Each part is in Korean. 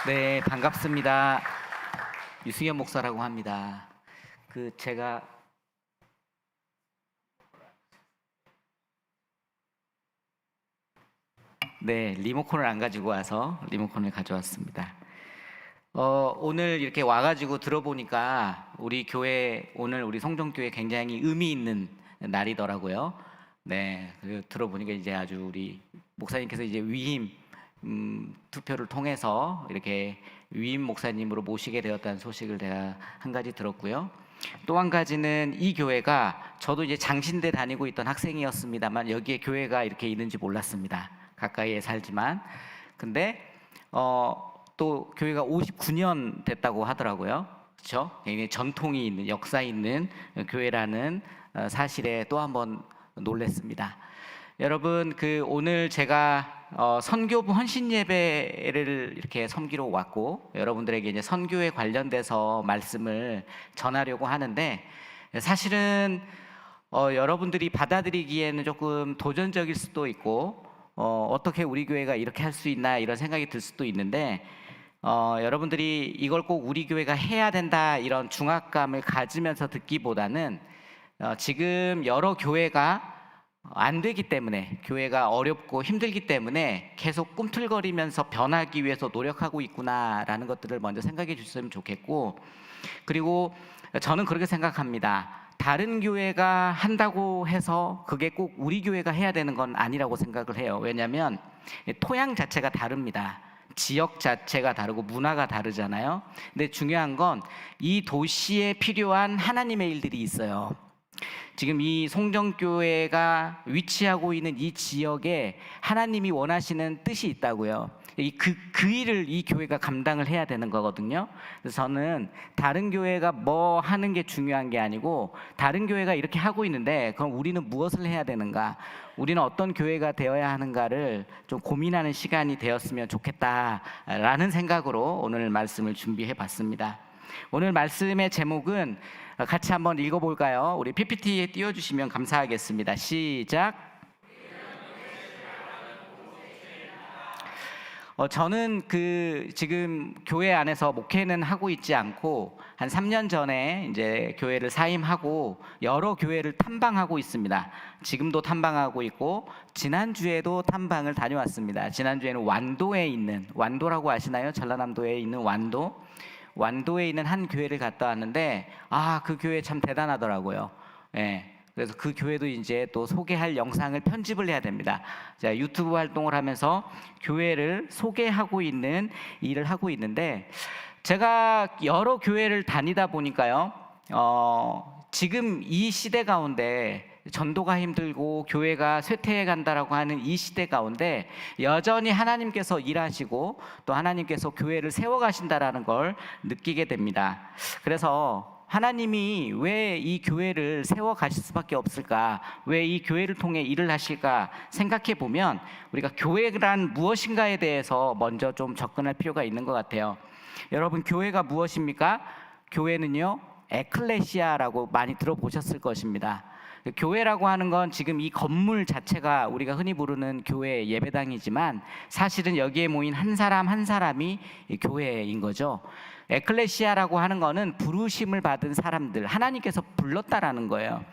네, 반갑습니다. 유승현 목사라고 합니다. 제가 리모컨을 안 가지고 와서 리모컨을 가져왔습니다. 오늘 이렇게 와가지고 들어보니까 우리 교회 오늘 우리 성정교회 굉장히 의미 있는 날이더라고요. 네, 그리고 들어보니까 이제 아주 우리 목사님께서 이제 위임 투표를 통해서 이렇게 위임 목사님으로 모시게 되었다는 소식을 제가 한 가지 들었고요. 또 한 가지는 이 교회가 저도 이제 장신대 다니고 있던 학생이었습니다만 여기에 교회가 이렇게 있는지 몰랐습니다. 가까이에 살지만 근데 또 교회가 59년 됐다고 하더라고요. 그렇죠? 굉장히 전통이 있는 역사 있는 교회라는 사실에 또 한번 놀랐습니다. 여러분 오늘 제가 선교부 헌신 예배를 이렇게 섬기러 왔고 여러분들에게 이제 선교에 관련돼서 말씀을 전하려고 하는데 사실은 여러분들이 받아들이기에는 조금 도전적일 수도 있고 어떻게 우리 교회가 이렇게 할 수 있나 이런 생각이 들 수도 있는데 여러분들이 이걸 꼭 우리 교회가 해야 된다 이런 중압감을 가지면서 듣기보다는 지금 여러 교회가 안 되기 때문에 교회가 어렵고 힘들기 때문에 계속 꿈틀거리면서 변하기 위해서 노력하고 있구나라는 것들을 먼저 생각해 주셨으면 좋겠고 그리고 저는 그렇게 생각합니다. 다른 교회가 한다고 해서 그게 꼭 우리 교회가 해야 되는 건 아니라고 생각을 해요. 왜냐하면 토양 자체가 다릅니다. 지역 자체가 다르고 문화가 다르잖아요. 근데 중요한 건 이 도시에 필요한 하나님의 일들이 있어요. 지금 이 송정교회가 위치하고 있는 이 지역에 하나님이 원하시는 뜻이 있다고요. 그 일을 이 교회가 감당을 해야 되는 거거든요. 그래서 저는 다른 교회가 뭐 하는 게 중요한 게 아니고 다른 교회가 이렇게 하고 있는데 그럼 우리는 무엇을 해야 되는가? 우리는 어떤 교회가 되어야 하는가를 좀 고민하는 시간이 되었으면 좋겠다라는 생각으로 오늘 말씀을 준비해 봤습니다. 오늘 말씀의 제목은 같이 한번 읽어볼까요? 우리 PPT에 띄워주시면 감사하겠습니다. 시작. 저는 지금 교회 안에서 목회는 하고 있지 않고 한 3년 전에 이제 교회를 사임하고 여러 교회를 탐방하고 있습니다. 지금도 탐방하고 있고 지난주에도 탐방을 다녀왔습니다. 지난주에는 완도라고 아시나요? 전라남도에 있는 완도에 있는 한 교회를 갔다 왔는데 그 교회 참 대단하더라고요. 예. 그래서 그 교회도 이제 또 소개할 영상을 편집을 해야 됩니다. 자, 유튜브 활동을 하면서 교회를 소개하고 있는 일을 하고 있는데 제가 여러 교회를 다니다 보니까요. 지금 이 시대 가운데 전도가 힘들고 교회가 쇠퇴해 간다라고 하는 이 시대 가운데 여전히 하나님께서 일하시고 또 하나님께서 교회를 세워 가신다라는 걸 느끼게 됩니다. 그래서 하나님이 왜 이 교회를 세워 가실 수밖에 없을까? 왜 이 교회를 통해 일을 하실까? 생각해 보면 우리가 교회란 무엇인가에 대해서 먼저 좀 접근할 필요가 있는 것 같아요. 여러분, 교회가 무엇입니까? 교회는요, 에클레시아라고 많이 들어보셨을 것입니다. 교회라고 하는 건 지금 이 건물 자체가 우리가 흔히 부르는 교회 예배당이지만 사실은 여기에 모인 한 사람 한 사람이 교회인 거죠. 에클레시아라고 하는 거는 부르심을 받은 사람들, 하나님께서 불렀다라는 거예요.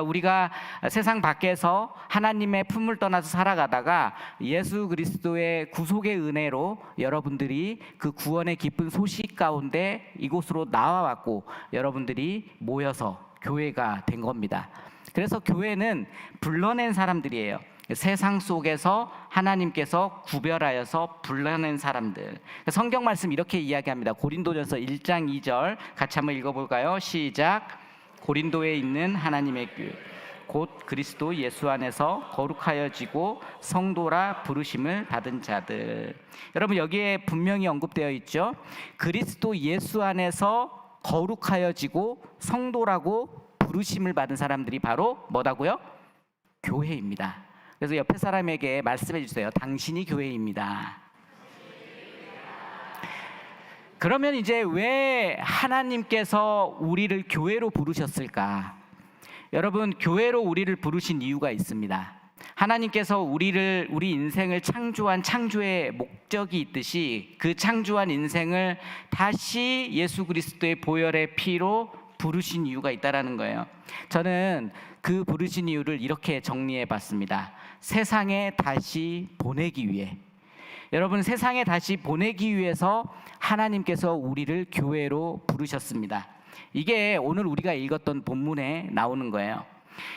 우리가 세상 밖에서 하나님의 품을 떠나서 살아가다가 예수 그리스도의 구속의 은혜로 여러분들이 그 구원의 기쁜 소식 가운데 이곳으로 나와왔고 여러분들이 모여서 교회가 된 겁니다. 그래서 교회는 불러낸 사람들이에요. 세상 속에서 하나님께서 구별하여서 불러낸 사람들. 성경 말씀 이렇게 이야기합니다. 고린도전서 1장 2절 같이 한번 읽어볼까요? 시작. 고린도에 있는 하나님의 교회 곧 그리스도 예수 안에서 거룩하여지고 성도라 부르심을 받은 자들. 여러분, 여기에 분명히 언급되어 있죠. 그리스도 예수 안에서 거룩하여지고 성도라고 부르심을 받은 사람들이 바로 뭐다고요? 교회입니다. 그래서 옆에 사람에게 말씀해 주세요. 당신이 교회입니다. 그러면 이제 왜 하나님께서 우리를 교회로 부르셨을까? 여러분, 교회로 우리를 부르신 이유가 있습니다. 하나님께서 우리 인생을 창조한 창조의 목적이 있듯이 그 창조한 인생을 다시 예수 그리스도의 보혈의 피로 부르신 이유가 있다라는 거예요. 저는 그 부르신 이유를 이렇게 정리해 봤습니다. 세상에 다시 보내기 위해. 여러분, 세상에 다시 보내기 위해서 하나님께서 우리를 교회로 부르셨습니다. 이게 오늘 우리가 읽었던 본문에 나오는 거예요.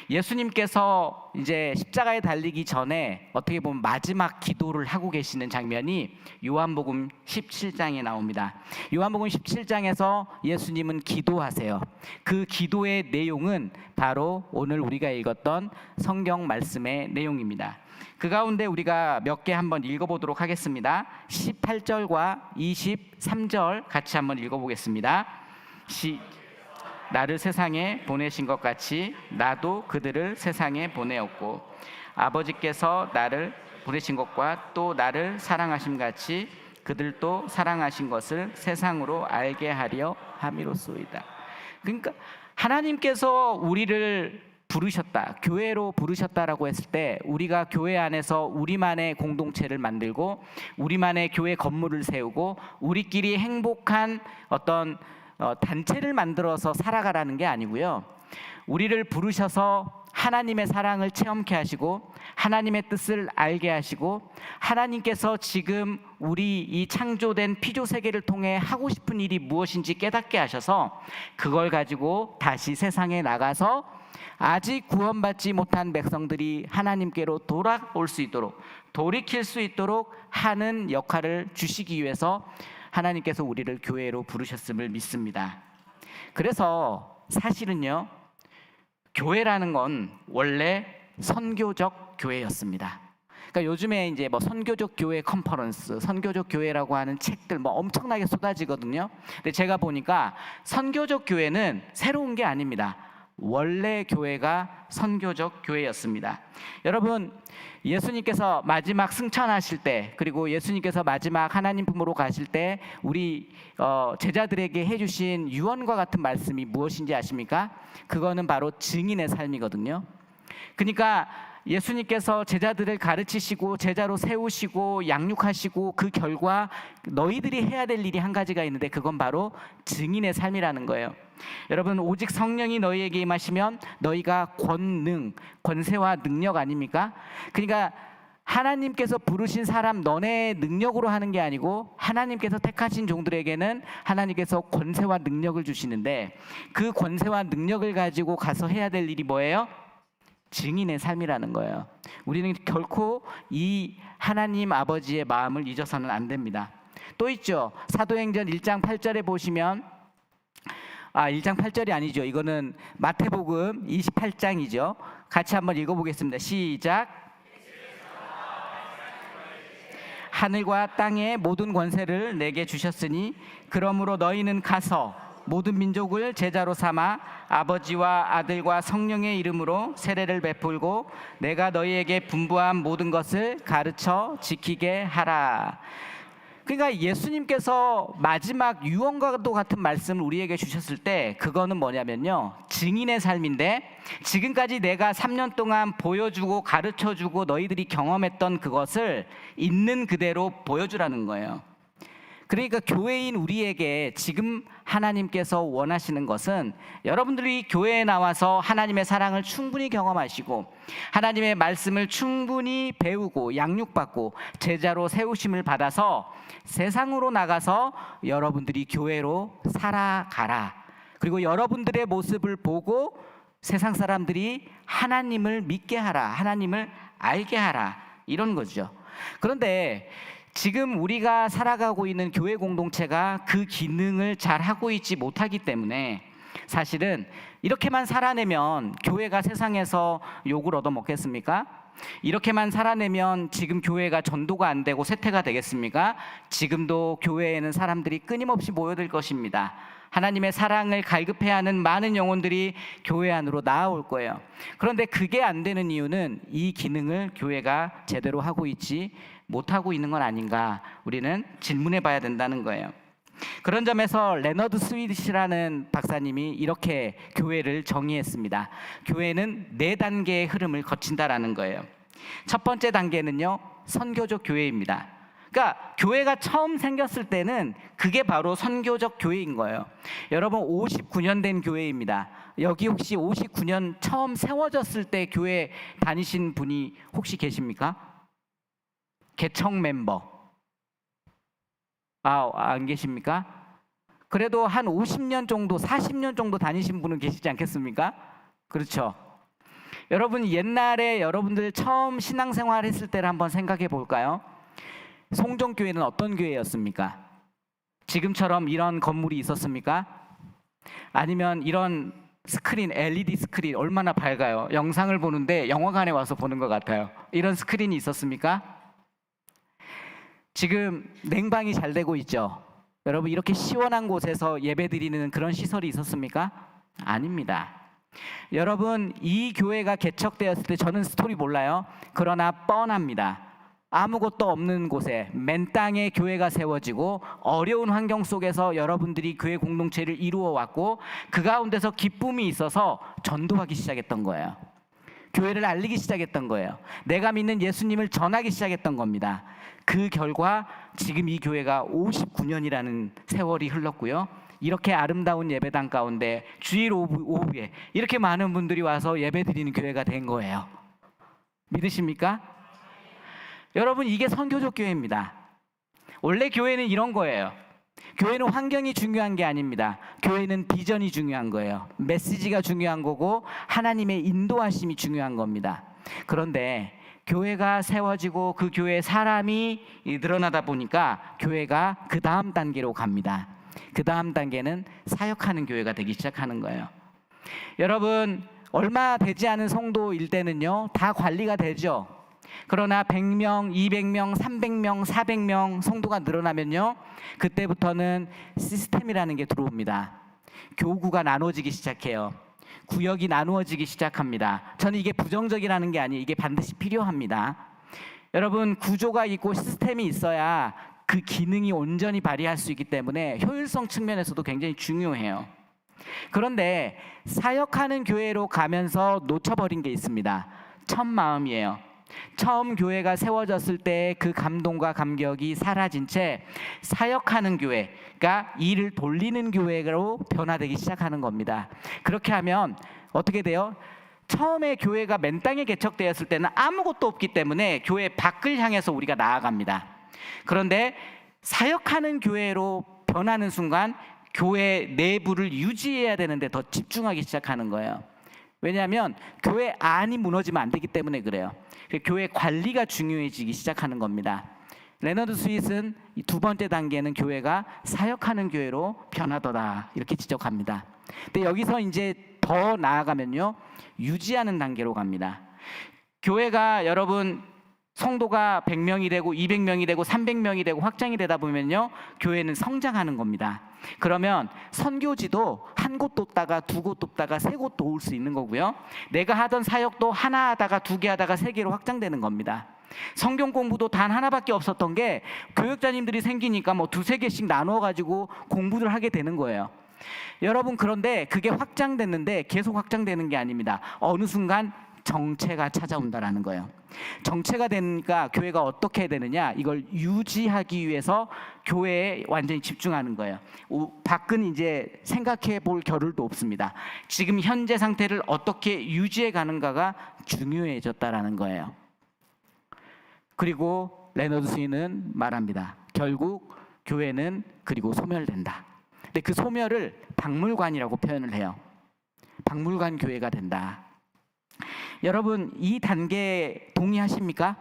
예수님께서 이제 십자가에 달리기 전에 어떻게 보면 마지막 기도를 하고 계시는 장면이 요한복음 17장에 나옵니다. 요한복음 17장에서 예수님은 기도하세요. 그 기도의 내용은 바로 오늘 우리가 읽었던 성경 말씀의 내용입니다. 그 가운데 우리가 몇 개 한번 읽어보도록 하겠습니다. 18절과 23절 같이 한번 읽어보겠습니다. 나를 세상에 보내신 것 같이 나도 그들을 세상에 보내었고 아버지께서 나를 보내신 것과 또 나를 사랑하심 같이 그들도 사랑하신 것을 세상으로 알게 하려 함이로소이다. 그러니까 하나님께서 우리를 부르셨다, 교회로 부르셨다라고 했을 때 우리가 교회 안에서 우리만의 공동체를 만들고 우리만의 교회 건물을 세우고 우리끼리 행복한 어떤 단체를 만들어서 살아가라는 게 아니고요. 우리를 부르셔서 하나님의 사랑을 체험케 하시고 하나님의 뜻을 알게 하시고 하나님께서 지금 우리 이 창조된 피조 세계를 통해 하고 싶은 일이 무엇인지 깨닫게 하셔서 그걸 가지고 다시 세상에 나가서 아직 구원받지 못한 백성들이 하나님께로 돌아올 수 있도록 돌이킬 수 있도록 하는 역할을 주시기 위해서 하나님께서 우리를 교회로 부르셨음을 믿습니다. 그래서 사실은요, 교회라는 건 원래 선교적 교회였습니다. 그러니까 요즘에 이제 뭐 선교적 교회 컨퍼런스, 선교적 교회라고 하는 책들 뭐 엄청나게 쏟아지거든요. 근데 제가 보니까 선교적 교회는 새로운 게 아닙니다. 원래 교회가 선교적 교회였습니다. 여러분, 예수님께서 마지막 승천하실 때, 그리고 예수님께서 마지막 하나님 품으로 가실 때 우리 제자들에게 해주신 유언과 같은 말씀이 무엇인지 아십니까? 그거는 바로 증인의 삶이거든요. 그러니까 예수님께서 제자들을 가르치시고 제자로 세우시고 양육하시고 그 결과 너희들이 해야 될 일이 한 가지가 있는데 그건 바로 증인의 삶이라는 거예요. 여러분, 오직 성령이 너희에게 임하시면 너희가 권세와 능력 아닙니까? 그러니까 하나님께서 부르신 사람 너네의 능력으로 하는 게 아니고 하나님께서 택하신 종들에게는 하나님께서 권세와 능력을 주시는데 그 권세와 능력을 가지고 가서 해야 될 일이 뭐예요? 증인의 삶이라는 거예요. 우리는 결코 이 하나님 아버지의 마음을 잊어서는 안 됩니다. 또 있죠. 사도행전 1장 8절에 보시면 1장 8절이 아니죠. 이거는 마태복음 28장이죠. 같이 한번 읽어보겠습니다. 시작. 하늘과 땅의 모든 권세를 내게 주셨으니 그러므로 너희는 가서 모든 민족을 제자로 삼아 아버지와 아들과 성령의 이름으로 세례를 베풀고 내가 너희에게 분부한 모든 것을 가르쳐 지키게 하라. 그러니까 예수님께서 마지막 유언과도 같은 말씀을 우리에게 주셨을 때 그거는 뭐냐면요, 증인의 삶인데 지금까지 내가 3년 동안 보여주고 가르쳐주고 너희들이 경험했던 그것을 있는 그대로 보여주라는 거예요. 그러니까 교회인 우리에게 지금 하나님께서 원하시는 것은 여러분들이 교회에 나와서 하나님의 사랑을 충분히 경험하시고 하나님의 말씀을 충분히 배우고 양육받고 제자로 세우심을 받아서 세상으로 나가서 여러분들이 교회로 살아가라. 그리고 여러분들의 모습을 보고 세상 사람들이 하나님을 믿게 하라, 하나님을 알게 하라, 이런 거죠. 그런데 지금 우리가 살아가고 있는 교회 공동체가 그 기능을 잘 하고 있지 못하기 때문에 사실은 이렇게만 살아내면 교회가 세상에서 욕을 얻어먹겠습니까? 이렇게만 살아내면 지금 교회가 전도가 안 되고 쇠퇴가 되겠습니까? 지금도 교회에는 사람들이 끊임없이 모여들 것입니다. 하나님의 사랑을 갈급해야 하는 많은 영혼들이 교회 안으로 나아올 거예요. 그런데 그게 안 되는 이유는 이 기능을 교회가 제대로 하고 있지 못하고 있는 건 아닌가, 우리는 질문해 봐야 된다는 거예요. 그런 점에서 레너드 스위디시라는 박사님이 이렇게 교회를 정의했습니다. 교회는 4단계의 흐름을 거친다라는 거예요. 첫 번째 단계는요, 선교적 교회입니다. 그러니까 교회가 처음 생겼을 때는 그게 바로 선교적 교회인 거예요. 여러분 59년 된 교회입니다. 여기 혹시 59년 처음 세워졌을 때 교회 다니신 분이 혹시 계십니까? 개척 멤버. 안 계십니까? 그래도 한 50년 정도, 40년 정도 다니신 분은 계시지 않겠습니까? 그렇죠. 여러분 옛날에 여러분들 처음 신앙생활 했을 때를 한번 생각해 볼까요? 송정교회는 어떤 교회였습니까? 지금처럼 이런 건물이 있었습니까? 아니면 이런 스크린, LED 스크린 얼마나 밝아요? 영상을 보는데 영화관에 와서 보는 것 같아요. 이런 스크린이 있었습니까? 지금 냉방이 잘 되고 있죠? 여러분 이렇게 시원한 곳에서 예배드리는 그런 시설이 있었습니까? 아닙니다. 여러분 이 교회가 개척되었을 때 저는 스토리 몰라요. 그러나 뻔합니다. 아무것도 없는 곳에 맨 땅에 교회가 세워지고 어려운 환경 속에서 여러분들이 교회 공동체를 이루어 왔고 그 가운데서 기쁨이 있어서 전도하기 시작했던 거예요. 교회를 알리기 시작했던 거예요. 내가 믿는 예수님을 전하기 시작했던 겁니다. 그 결과 지금 이 교회가 59년이라는 세월이 흘렀고요. 이렇게 아름다운 예배당 가운데 주일 오후에 이렇게 많은 분들이 와서 예배드리는 교회가 된 거예요. 믿으십니까? 여러분 이게 선교적 교회입니다. 원래 교회는 이런 거예요. 교회는 환경이 중요한 게 아닙니다. 교회는 비전이 중요한 거예요. 메시지가 중요한 거고 하나님의 인도하심이 중요한 겁니다. 그런데 교회가 세워지고 그 교회에 사람이 늘어나다 보니까 교회가 그 다음 단계로 갑니다. 그 다음 단계는 사역하는 교회가 되기 시작하는 거예요. 여러분 얼마 되지 않은 성도일 때는요 다 관리가 되죠. 그러나 100명, 200명, 300명, 400명 성도가 늘어나면요 그때부터는 시스템이라는 게 들어옵니다. 교구가 나눠지기 시작해요. 구역이 나누어지기 시작합니다. 저는 이게 부정적이라는 게 아니에요. 이게 반드시 필요합니다. 여러분 구조가 있고 시스템이 있어야 그 기능이 온전히 발휘할 수 있기 때문에 효율성 측면에서도 굉장히 중요해요. 그런데 사역하는 교회로 가면서 놓쳐버린 게 있습니다. 첫 마음이에요. 처음 교회가 세워졌을 때 그 감동과 감격이 사라진 채 사역하는 교회가 일을 돌리는 교회로 변화되기 시작하는 겁니다. 그렇게 하면 어떻게 돼요? 처음에 교회가 맨 땅에 개척되었을 때는 아무것도 없기 때문에 교회 밖을 향해서 우리가 나아갑니다. 그런데 사역하는 교회로 변하는 순간 교회 내부를 유지해야 되는데 더 집중하기 시작하는 거예요. 왜냐하면 교회 안이 무너지면 안 되기 때문에 그래요. 교회 관리가 중요해지기 시작하는 겁니다. 레너드 스윗은 두 번째 단계는 교회가 사역하는 교회로 변하더라 이렇게 지적합니다. 근데 여기서 이제 더 나아가면요 유지하는 단계로 갑니다. 교회가 여러분 성도가 100명이 되고 200명이 되고 300명이 되고 확장이 되다 보면요 교회는 성장하는 겁니다. 그러면 선교지도 한 곳 돕다가 두 곳 돕다가 세 곳 도울 수 있는 거고요. 내가 하던 사역도 하나 하다가 두 개 하다가 세 개로 확장되는 겁니다. 성경 공부도 단 하나밖에 없었던 게 교육자님들이 생기니까 뭐 두세 개씩 나누어 가지고 공부를 하게 되는 거예요. 여러분 그런데 그게 확장됐는데 계속 확장되는 게 아닙니다. 어느 순간 정체가 찾아온다라는 거예요. 정체가 되니까 교회가 어떻게 해야 되느냐 이걸 유지하기 위해서 교회에 완전히 집중하는 거예요. 밖은 이제 생각해 볼 겨를도 없습니다. 지금 현재 상태를 어떻게 유지해 가는가가 중요해졌다라는 거예요. 그리고 레너드 스윗은 말합니다. 결국 교회는 그리고 소멸된다. 근데 그 소멸을 박물관이라고 표현을 해요. 박물관 교회가 된다. 여러분 이 단계 동의하십니까?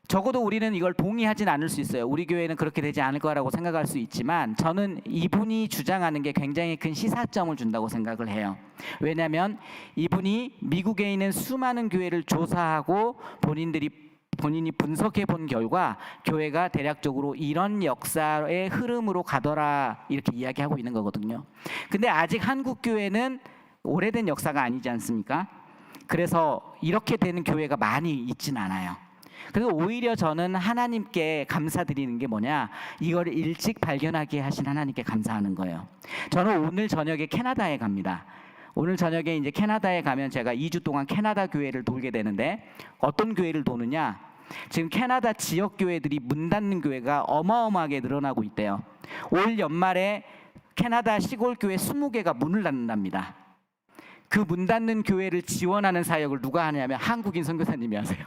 적어도 우리는 이걸 동의하진 않을 수 있어요. 우리 교회는 그렇게 되지 않을 거라고 생각할 수 있지만 저는 이분이 주장하는 게 굉장히 큰 시사점을 준다고 생각을 해요. 왜냐하면 이분이 미국에 있는 수많은 교회를 조사하고 본인이 분석해 본 결과 교회가 대략적으로 이런 역사의 흐름으로 가더라 이렇게 이야기하고 있는 거거든요. 근데 아직 한국 교회는 오래된 역사가 아니지 않습니까? 그래서 이렇게 되는 교회가 많이 있진 않아요. 그래서 오히려 저는 하나님께 감사드리는 게 뭐냐, 이걸 일찍 발견하게 하신 하나님께 감사하는 거예요. 저는 오늘 저녁에 캐나다에 갑니다. 오늘 저녁에 이제 캐나다에 가면 제가 2주 동안 캐나다 교회를 돌게 되는데 어떤 교회를 도느냐? 지금 캐나다 지역 교회들이 문 닫는 교회가 어마어마하게 늘어나고 있대요. 올 연말에 캐나다 시골 교회 20개가 문을 닫는답니다. 그 문 닫는 교회를 지원하는 사역을 누가 하냐면 한국인 선교사님이 하세요.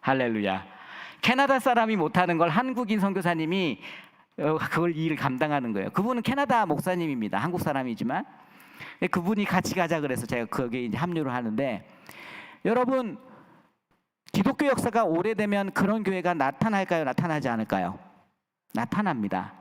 할렐루야. 캐나다 사람이 못하는 걸 한국인 선교사님이 그걸 일을 감당하는 거예요. 그분은 캐나다 목사님입니다. 한국 사람이지만 그분이 같이 가자 그래서 제가 거기에 이제 합류를 하는데, 여러분 기독교 역사가 오래되면 그런 교회가 나타날까요? 나타나지 않을까요? 나타납니다.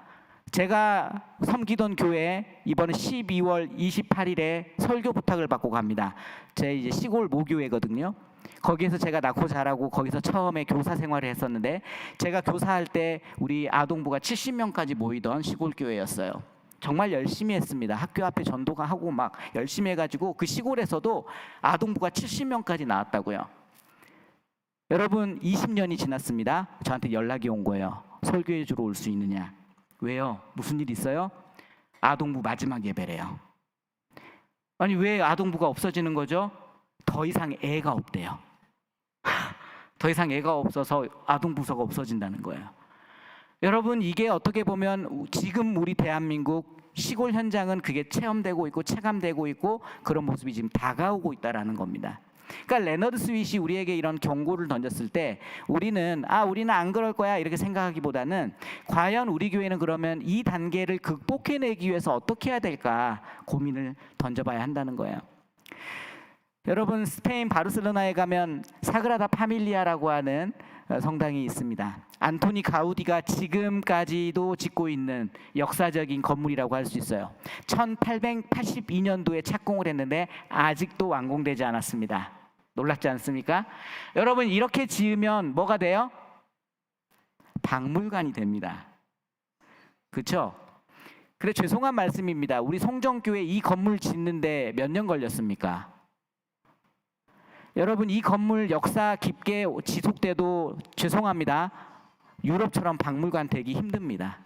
제가 섬기던 교회에 이번에 12월 28일에 설교 부탁을 받고 갑니다. 제 이제 시골 모교회거든요. 거기에서 제가 낳고 자라고 거기서 처음에 교사 생활을 했었는데, 제가 교사할 때 우리 아동부가 70명까지 모이던 시골 교회였어요. 정말 열심히 했습니다. 학교 앞에 전도가 하고 막 열심히 해가지고 그 시골에서도 아동부가 70명까지 나왔다고요. 여러분 20년이 지났습니다. 저한테 연락이 온 거예요. 설교해 주러 올 수 있느냐. 왜요? 무슨 일 있어요? 아동부 마지막 예배래요. 아니 왜 아동부가 없어지는 거죠? 더 이상 애가 없대요. 더 이상 애가 없어서 아동부서가 없어진다는 거예요. 여러분 이게 어떻게 보면 지금 우리 대한민국 시골 현장은 그게 체험되고 있고 체감되고 있고 그런 모습이 지금 다가오고 있다라는 겁니다. 그러니까 레너드 스윗이 우리에게 이런 경고를 던졌을 때 우리는 안 그럴 거야 이렇게 생각하기보다는 과연 우리 교회는 그러면 이 단계를 극복해내기 위해서 어떻게 해야 될까 고민을 던져봐야 한다는 거예요. 여러분 스페인 바르셀로나에 가면 사그라다 파밀리아라고 하는 성당이 있습니다. 안토니 가우디가 지금까지도 짓고 있는 역사적인 건물이라고 할 수 있어요. 1882년도에 착공을 했는데 아직도 완공되지 않았습니다. 놀랍지 않습니까? 여러분 이렇게 지으면 뭐가 돼요? 박물관이 됩니다. 그렇죠? 그래 죄송한 말씀입니다. 우리 송정교회 이 건물 짓는데 몇 년 걸렸습니까? 여러분 이 건물 역사 깊게 지속돼도 죄송합니다. 유럽처럼 박물관 되기 힘듭니다.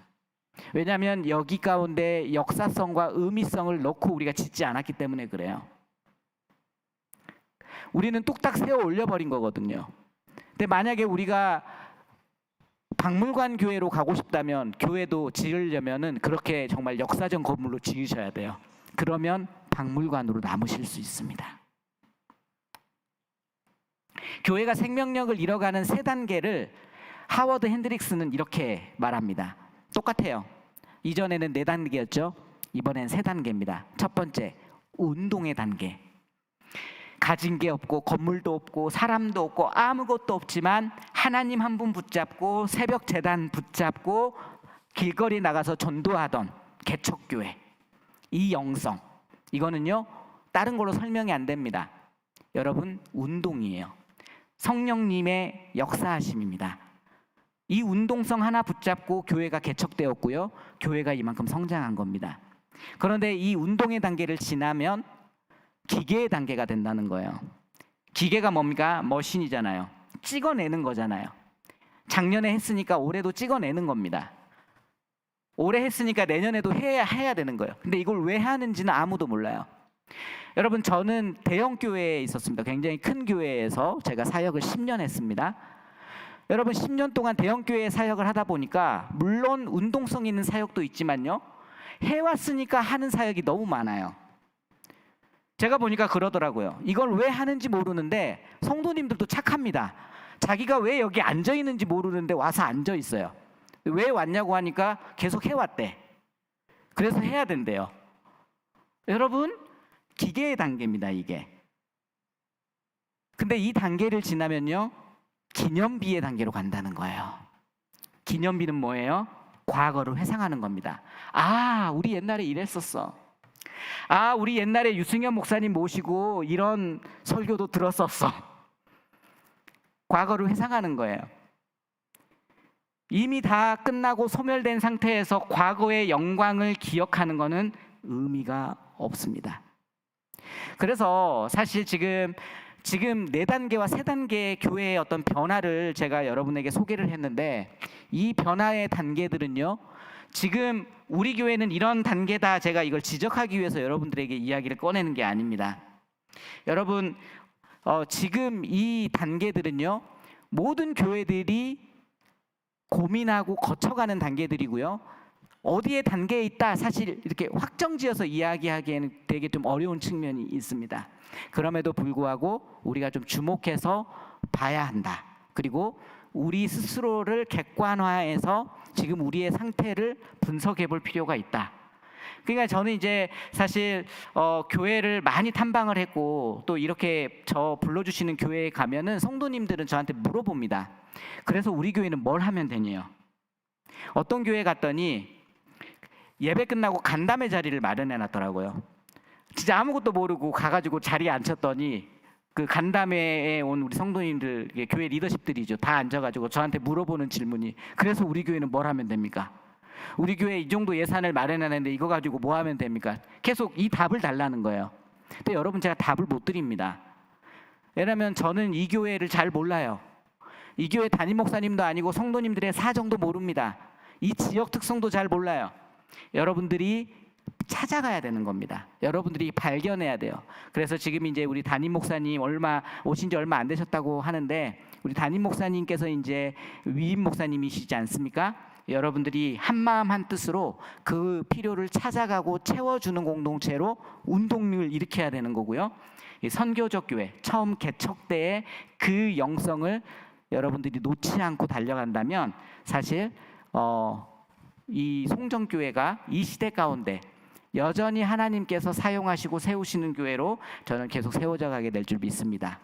왜냐하면 여기 가운데 역사성과 의미성을 넣고 우리가 짓지 않았기 때문에 그래요. 우리는 뚝딱 세워 올려버린 거거든요. 근데 만약에 우리가 박물관 교회로 가고 싶다면 교회도 지으려면은 그렇게 정말 역사적 건물로 지으셔야 돼요. 그러면 박물관으로 남으실 수 있습니다. 교회가 생명력을 잃어가는 세 단계를 하워드 핸드릭스는 이렇게 말합니다. 똑같아요. 이전에는 4단계였죠. 이번엔 3단계입니다. 첫 번째, 운동의 단계. 가진 게 없고 건물도 없고 사람도 없고 아무것도 없지만 하나님 한 분 붙잡고 새벽 제단 붙잡고 길거리 나가서 전도하던 개척교회. 이 영성. 이거는요. 다른 걸로 설명이 안 됩니다. 여러분 운동이에요. 성령님의 역사하심입니다. 이 운동성 하나 붙잡고 교회가 개척되었고요. 교회가 이만큼 성장한 겁니다. 그런데 이 운동의 단계를 지나면 기계의 단계가 된다는 거예요. 기계가 뭡니까? 머신이잖아요. 찍어내는 거잖아요. 작년에 했으니까 올해도 찍어내는 겁니다. 올해 했으니까 내년에도 해야 되는 거예요. 근데 이걸 왜 하는지는 아무도 몰라요. 여러분 저는 대형 교회에 있었습니다. 굉장히 큰 교회에서 제가 사역을 10년 했습니다. 여러분 10년 동안 대형 교회 사역을 하다 보니까 물론 운동성 있는 사역도 있지만요. 해왔으니까 하는 사역이 너무 많아요. 제가 보니까 그러더라고요. 이걸 왜 하는지 모르는데 성도님들도 착합니다. 자기가 왜 여기 앉아 있는지 모르는데 와서 앉아 있어요. 왜 왔냐고 하니까 계속 해왔대. 그래서 해야 된대요. 여러분 기계의 단계입니다. 이게. 근데 이 단계를 지나면요 기념비의 단계로 간다는 거예요. 기념비는 뭐예요? 과거를 회상하는 겁니다. 우리 옛날에 이랬었어. 우리 옛날에 유승현 목사님 모시고 이런 설교도 들었었어. 과거를 회상하는 거예요. 이미 다 끝나고 소멸된 상태에서 과거의 영광을 기억하는 것은 의미가 없습니다. 그래서 사실 지금 4단계와 3단계의 교회의 어떤 변화를 제가 여러분에게 소개를 했는데 이 변화의 단계들은요. 지금 우리 교회는 이런 단계다, 제가 이걸 지적하기 위해서 여러분들에게 이야기를 꺼내는 게 아닙니다. 여러분, 지금 이 단계들은요, 모든 교회들이 고민하고 거쳐가는 단계들이고요. 어디에 단계에 있다, 사실 이렇게 확정지어서 이야기하기에는 되게 좀 어려운 측면이 있습니다. 그럼에도 불구하고 우리가 좀 주목해서 봐야 한다. 그리고 우리 스스로를 객관화해서 지금 우리의 상태를 분석해 볼 필요가 있다. 그러니까 저는 이제 사실 교회를 많이 탐방을 했고, 또 이렇게 저 불러주시는 교회에 가면은 성도님들은 저한테 물어봅니다. 그래서 우리 교회는 뭘 하면 되냐요. 어떤 교회 갔더니 예배 끝나고 간담회 자리를 마련해 놨더라고요. 진짜 아무것도 모르고 가가지고 자리에 앉혔더니 그 간담회에 온 우리 성도님들, 교회 리더십들이죠, 다 앉아가지고 저한테 물어보는 질문이, 그래서 우리 교회는 뭘 하면 됩니까? 우리 교회 이 정도 예산을 마련하는데 이거 가지고 뭐 하면 됩니까? 계속 이 답을 달라는 거예요. 근데 여러분, 제가 답을 못 드립니다. 왜냐하면 저는 이 교회를 잘 몰라요. 이 교회 담임 목사님도 아니고 성도님들의 사정도 모릅니다. 이 지역 특성도 잘 몰라요. 여러분들이 찾아가야 되는 겁니다. 여러분들이 발견해야 돼요. 그래서 지금 이제 우리 담임 목사님 오신 지 얼마 안 되셨다고 하는데, 우리 담임 목사님께서 이제 위임 목사님이시지 않습니까? 여러분들이 한 마음 한 뜻으로 그 필요를 찾아가고 채워주는 공동체로 운동을 일으켜야 되는 거고요. 이 선교적 교회 처음 개척 때의 그 영성을 여러분들이 놓지 않고 달려간다면, 사실 이 송정교회가 이 시대 가운데 여전히 하나님께서 사용하시고 세우시는 교회로 저는 계속 세워져 가게 될 줄 믿습니다.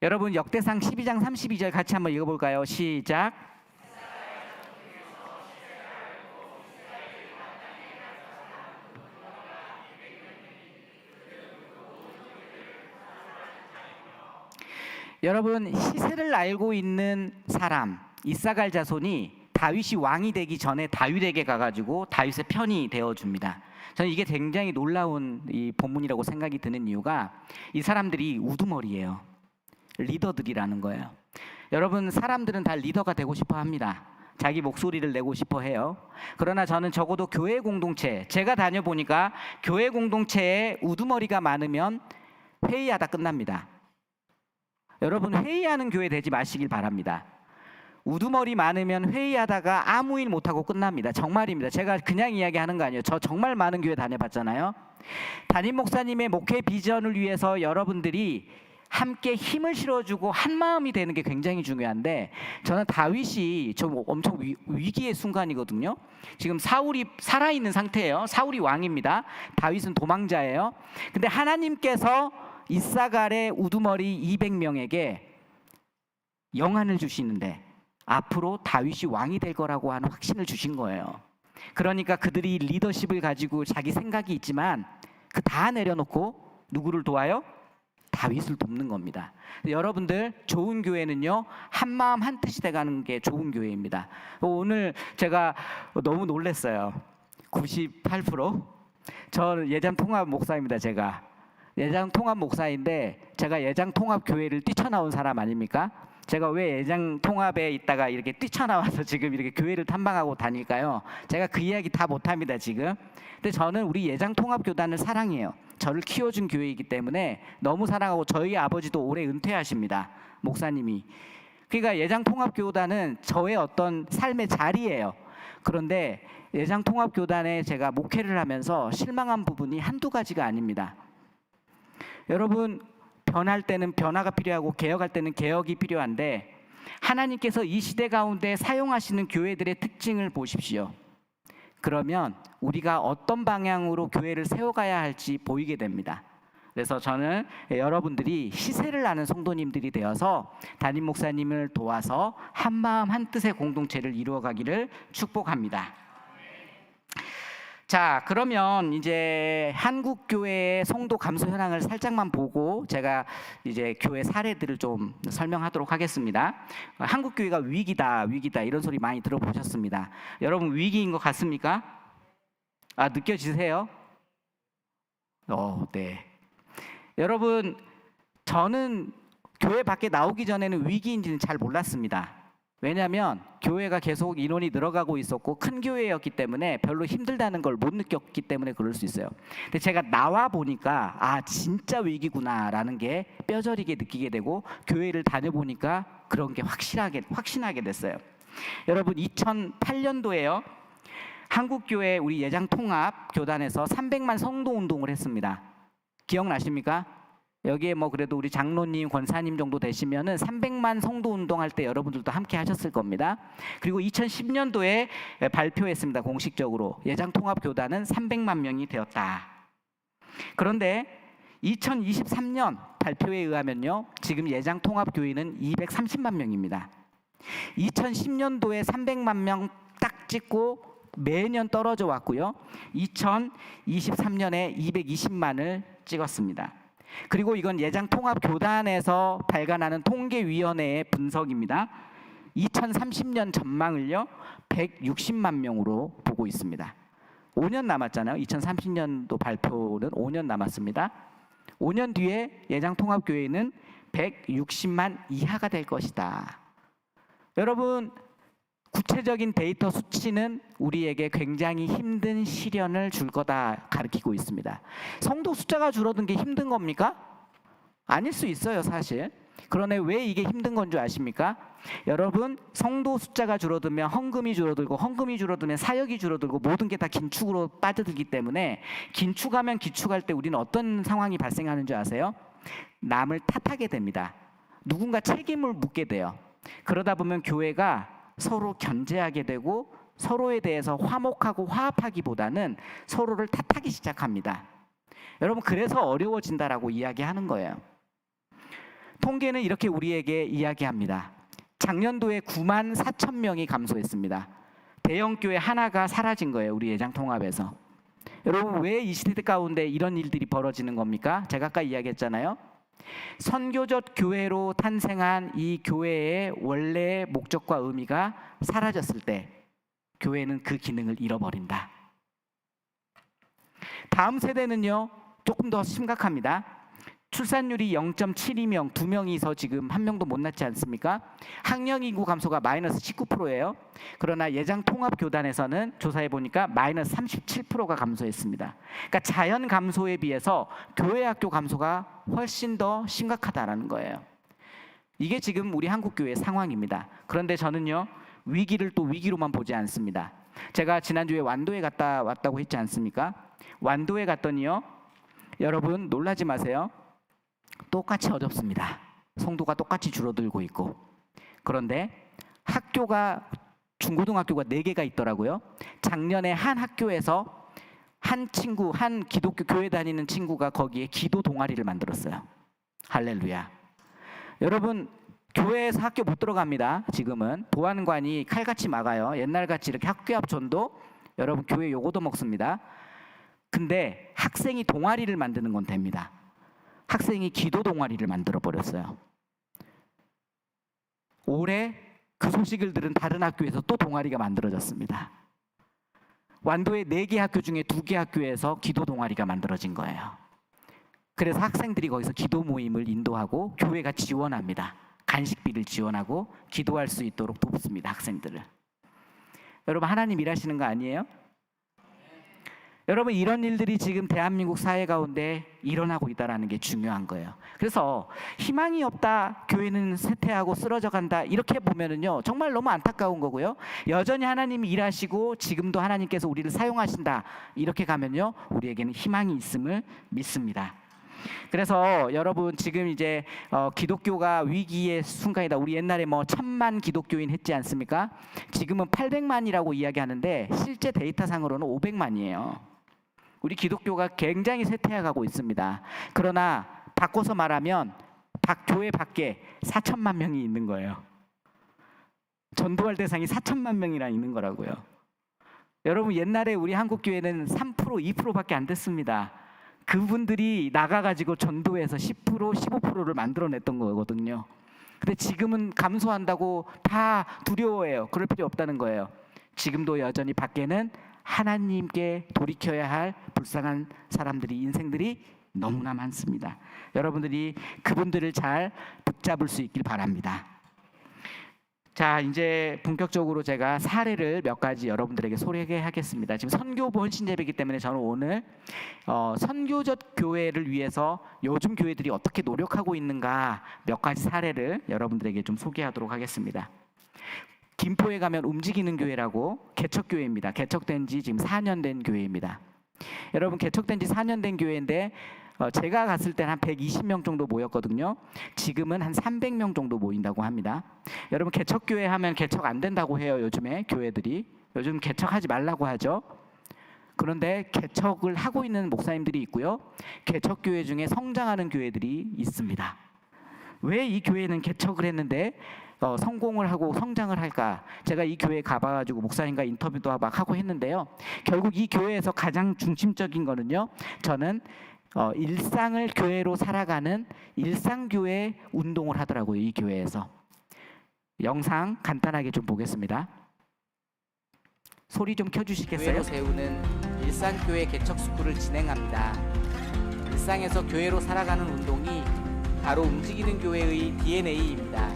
여러분, 역대상 12장 32절 같이 한번 읽어볼까요? 시작. 여러분, 시세를 알고 있는 사람, 이사갈 자손이 다윗이 왕이 되기 전에 다윗에게 가가지고 다윗의 편이 되어줍니다. 저는 이게 굉장히 놀라운 이 본문이라고 생각이 드는 이유가, 이 사람들이 우두머리예요. 리더들이라는 거예요. 여러분, 사람들은 다 리더가 되고 싶어 합니다. 자기 목소리를 내고 싶어 해요. 그러나 저는 적어도 교회 공동체, 제가 다녀보니까 교회 공동체에 우두머리가 많으면 회의하다 끝납니다. 여러분, 회의하는 교회 되지 마시길 바랍니다. 우두머리 많으면 회의하다가 아무 일 못하고 끝납니다. 정말입니다. 제가 그냥 이야기하는 거 아니에요. 저 정말 많은 교회 다녀봤잖아요. 담임 목사님의 목회 비전을 위해서 여러분들이 함께 힘을 실어주고 한 마음이 되는 게 굉장히 중요한데, 저는 다윗이 좀 엄청 위기의 순간이거든요. 지금 사울이 살아있는 상태예요. 사울이 왕입니다. 다윗은 도망자예요. 근데 하나님께서 이사갈의 우두머리 200명에게 영안을 주시는데, 앞으로 다윗이 왕이 될 거라고 하는 확신을 주신 거예요. 그러니까 그들이 리더십을 가지고 자기 생각이 있지만 그 다 내려놓고 누구를 도와요? 다윗을 돕는 겁니다. 여러분들, 좋은 교회는요, 한 마음 한 뜻이 돼가는 게 좋은 교회입니다. 오늘 제가 너무 놀랐어요. 98%? 저는 예장통합 목사입니다. 제가 예장통합 목사인데, 제가 예장통합 교회를 뛰쳐나온 사람 아닙니까? 제가 왜 예장통합에 있다가 이렇게 뛰쳐나와서 지금 이렇게 교회를 탐방하고 다닐까요? 제가 그 이야기 다 못합니다 지금. 근데 저는 우리 예장통합교단을 사랑해요. 저를 키워준 교회이기 때문에 너무 사랑하고, 저희 아버지도 올해 은퇴하십니다, 목사님이. 그러니까 예장통합교단은 저의 어떤 삶의 자리예요. 그런데 예장통합교단에 제가 목회를 하면서 실망한 부분이 한두 가지가 아닙니다. 여러분, 변할 때는 변화가 필요하고 개혁할 때는 개혁이 필요한데, 하나님께서 이 시대 가운데 사용하시는 교회들의 특징을 보십시오. 그러면 우리가 어떤 방향으로 교회를 세워가야 할지 보이게 됩니다. 그래서 저는 여러분들이 시세를 아는 성도님들이 되어서 담임 목사님을 도와서 한 마음 한 뜻의 공동체를 이루어가기를 축복합니다. 자, 그러면 이제 한국 교회의 성도 감소 현황을 살짝만 보고 제가 이제 교회 사례들을 좀 설명하도록 하겠습니다. 한국 교회가 위기다 이런 소리 많이 들어보셨습니다. 여러분, 위기인 것 같습니까? 느껴지세요? 네. 여러분, 저는 교회 밖에 나오기 전에는 위기인지는 잘 몰랐습니다. 왜냐하면 교회가 계속 인원이 늘어가고 있었고 큰 교회였기 때문에 별로 힘들다는 걸 못 느꼈기 때문에 그럴 수 있어요. 근데 제가 나와 보니까 아 진짜 위기구나라는 게 뼈저리게 느끼게 되고 교회를 다녀보니까 그런 게 확신하게 됐어요. 여러분 2008년도에요. 한국교회 우리 예장통합교단에서 300만 성도 운동을 했습니다. 기억나십니까? 여기에 뭐 그래도 우리 장로님, 권사님 정도 되시면은 300만 성도 운동할 때 여러분들도 함께 하셨을 겁니다. 그리고 2010년도에 발표했습니다. 공식적으로 예장통합교단은 300만 명이 되었다. 그런데 2023년 발표에 의하면요, 지금 예장통합교인은 230만 명입니다. 2010년도에 300만 명 딱 찍고 매년 떨어져 왔고요. 2023년에 220만을 찍었습니다. 그리고 이건 예장통합교단에서 발간하는 통계위원회의 분석입니다. 2030년 전망을요 160만 명으로 보고 있습니다. 5년 남았잖아요. 2030년도 발표는 5년 남았습니다. 5년 뒤에 예장통합교회는 160만 이하가 될 것이다. 여러분, 구체적인 데이터 수치는 우리에게 굉장히 힘든 시련을 줄 거다 가르치고 있습니다. 성도 숫자가 줄어든 게 힘든 겁니까? 아닐 수 있어요, 사실. 그런데 왜 이게 힘든 건 줄 아십니까? 여러분, 성도 숫자가 줄어들면 헌금이 줄어들고, 헌금이 줄어들면 사역이 줄어들고, 모든 게 다 긴축으로 빠져들기 때문에 긴축하면 기축할 때 우리는 어떤 상황이 발생하는 줄 아세요? 남을 탓하게 됩니다. 누군가 책임을 묻게 돼요. 그러다 보면 교회가 서로 견제하게 되고 서로에 대해서 화목하고 화합하기보다는 서로를 탓하기 시작합니다. 여러분, 그래서 어려워진다라고 이야기하는 거예요. 통계는 이렇게 우리에게 이야기합니다. 작년도에 9만 4천 명이 감소했습니다. 대형교회 하나가 사라진 거예요, 우리 예장통합에서. 여러분, 왜 이 시대 가운데 이런 일들이 벌어지는 겁니까? 제가 아까 이야기했잖아요. 선교적 교회로 탄생한 이 교회의 원래의 목적과 의미가 사라졌을 때 교회는 그 기능을 잃어버린다. 다음 세대는요, 조금 더 심각합니다. 출산율이 0.72명, 2명이서 지금 1명도 못 낳지 않습니까? 학령 인구 감소가 마이너스 19%예요. 그러나 예장통합교단에서는 조사해 보니까 마이너스 37%가 감소했습니다. 그러니까 자연 감소에 비해서 교회 학교 감소가 훨씬 더 심각하다라는 거예요. 이게 지금 우리 한국교회의 상황입니다. 그런데 저는요, 위기를 또 위기로만 보지 않습니다. 제가 지난주에 완도에 갔다 왔다고 했지 않습니까? 완도에 갔더니요, 여러분 놀라지 마세요. 똑같이 어렵습니다. 성도가 똑같이 줄어들고 있고. 그런데 학교가 중고등학교가 4개가 있더라고요. 작년에 한 학교에서 한 기독교 교회 다니는 친구가 거기에 기도 동아리를 만들었어요. 할렐루야. 여러분, 교회에서 학교 못 들어갑니다. 지금은 보안관이 칼같이 막아요. 옛날같이 이렇게 학교 앞 전도, 여러분 교회 요거도 먹습니다. 근데 학생이 동아리를 만드는 건 됩니다. 학생이 기도 동아리를 만들어 버렸어요. 올해 그 소식을 들은 다른 학교에서 또 동아리가 만들어졌습니다. 완도의 4개 학교 중에 2개 학교에서 기도 동아리가 만들어진 거예요. 그래서 학생들이 거기서 기도 모임을 인도하고 교회가 지원합니다. 간식비를 지원하고 기도할 수 있도록 돕습니다, 학생들을. 여러분, 하나님 일하시는 거 아니에요? 여러분, 이런 일들이 지금 대한민국 사회 가운데 일어나고 있다는 게 중요한 거예요. 그래서 희망이 없다, 교회는 쇠퇴하고 쓰러져 간다, 이렇게 보면은요 정말 너무 안타까운 거고요. 여전히 하나님이 일하시고 지금도 하나님께서 우리를 사용하신다, 이렇게 가면요 우리에게는 희망이 있음을 믿습니다. 그래서 여러분, 지금 이제 기독교가 위기의 순간이다. 우리 옛날에 뭐 1000만 기독교인 했지 않습니까? 지금은 800만이라고 이야기하는데 실제 데이터상으로는 500만이에요. 우리 기독교가 굉장히 쇠퇴해가고 있습니다. 그러나 바꿔서 말하면 교회 밖에 4천만 명이 있는 거예요. 전도할 대상이 4천만 명이나 있는 거라고요. 여러분, 옛날에 우리 한국교회는 3%, 2%밖에 안 됐습니다. 그분들이 나가가지고 전도해서 10%, 15%를 만들어냈던 거거든요. 근데 지금은 감소한다고 다 두려워해요. 그럴 필요 없다는 거예요. 지금도 여전히 밖에는 하나님께 돌이켜야 할 불쌍한 사람들이, 인생들이 너무나 많습니다. 여러분들이 그분들을 잘 붙잡을 수 있길 바랍니다. 자, 이제 본격적으로 제가 사례를 몇 가지 여러분들에게 소개하겠습니다. 지금 선교본 신예배이기 때문에 저는 오늘 선교적 교회를 위해서 요즘 교회들이 어떻게 노력하고 있는가 몇 가지 사례를 여러분들에게 좀 소개하도록 하겠습니다. 김포에 가면 움직이는 교회라고 개척교회입니다. 개척된 지 지금 4년 된 교회입니다. 여러분, 개척된 지 4년 된 교회인데 제가 갔을 때는 한 120명 정도 모였거든요. 지금은 한 300명 정도 모인다고 합니다. 여러분, 개척교회 하면 개척 안 된다고 해요. 요즘에 교회들이. 요즘 개척하지 말라고 하죠. 그런데 개척을 하고 있는 목사님들이 있고요. 개척교회 중에 성장하는 교회들이 있습니다. 왜 이 교회는 개척을 했는데 성공을 하고 성장을 할까? 제가 이 교회에 가봐가지고 목사님과 인터뷰도 막 하고 했는데요. 결국 이 교회에서 가장 중심적인 거는요. 저는 일상을 교회로 살아가는 일상교회 운동을 하더라고요. 이 교회에서. 영상 간단하게 좀 보겠습니다. 소리 좀 켜주시겠어요? 교회로 세우는 일상교회 개척스쿨을 진행합니다. 일상에서 교회로 살아가는 운동이 바로 움직이는 교회의 DNA입니다.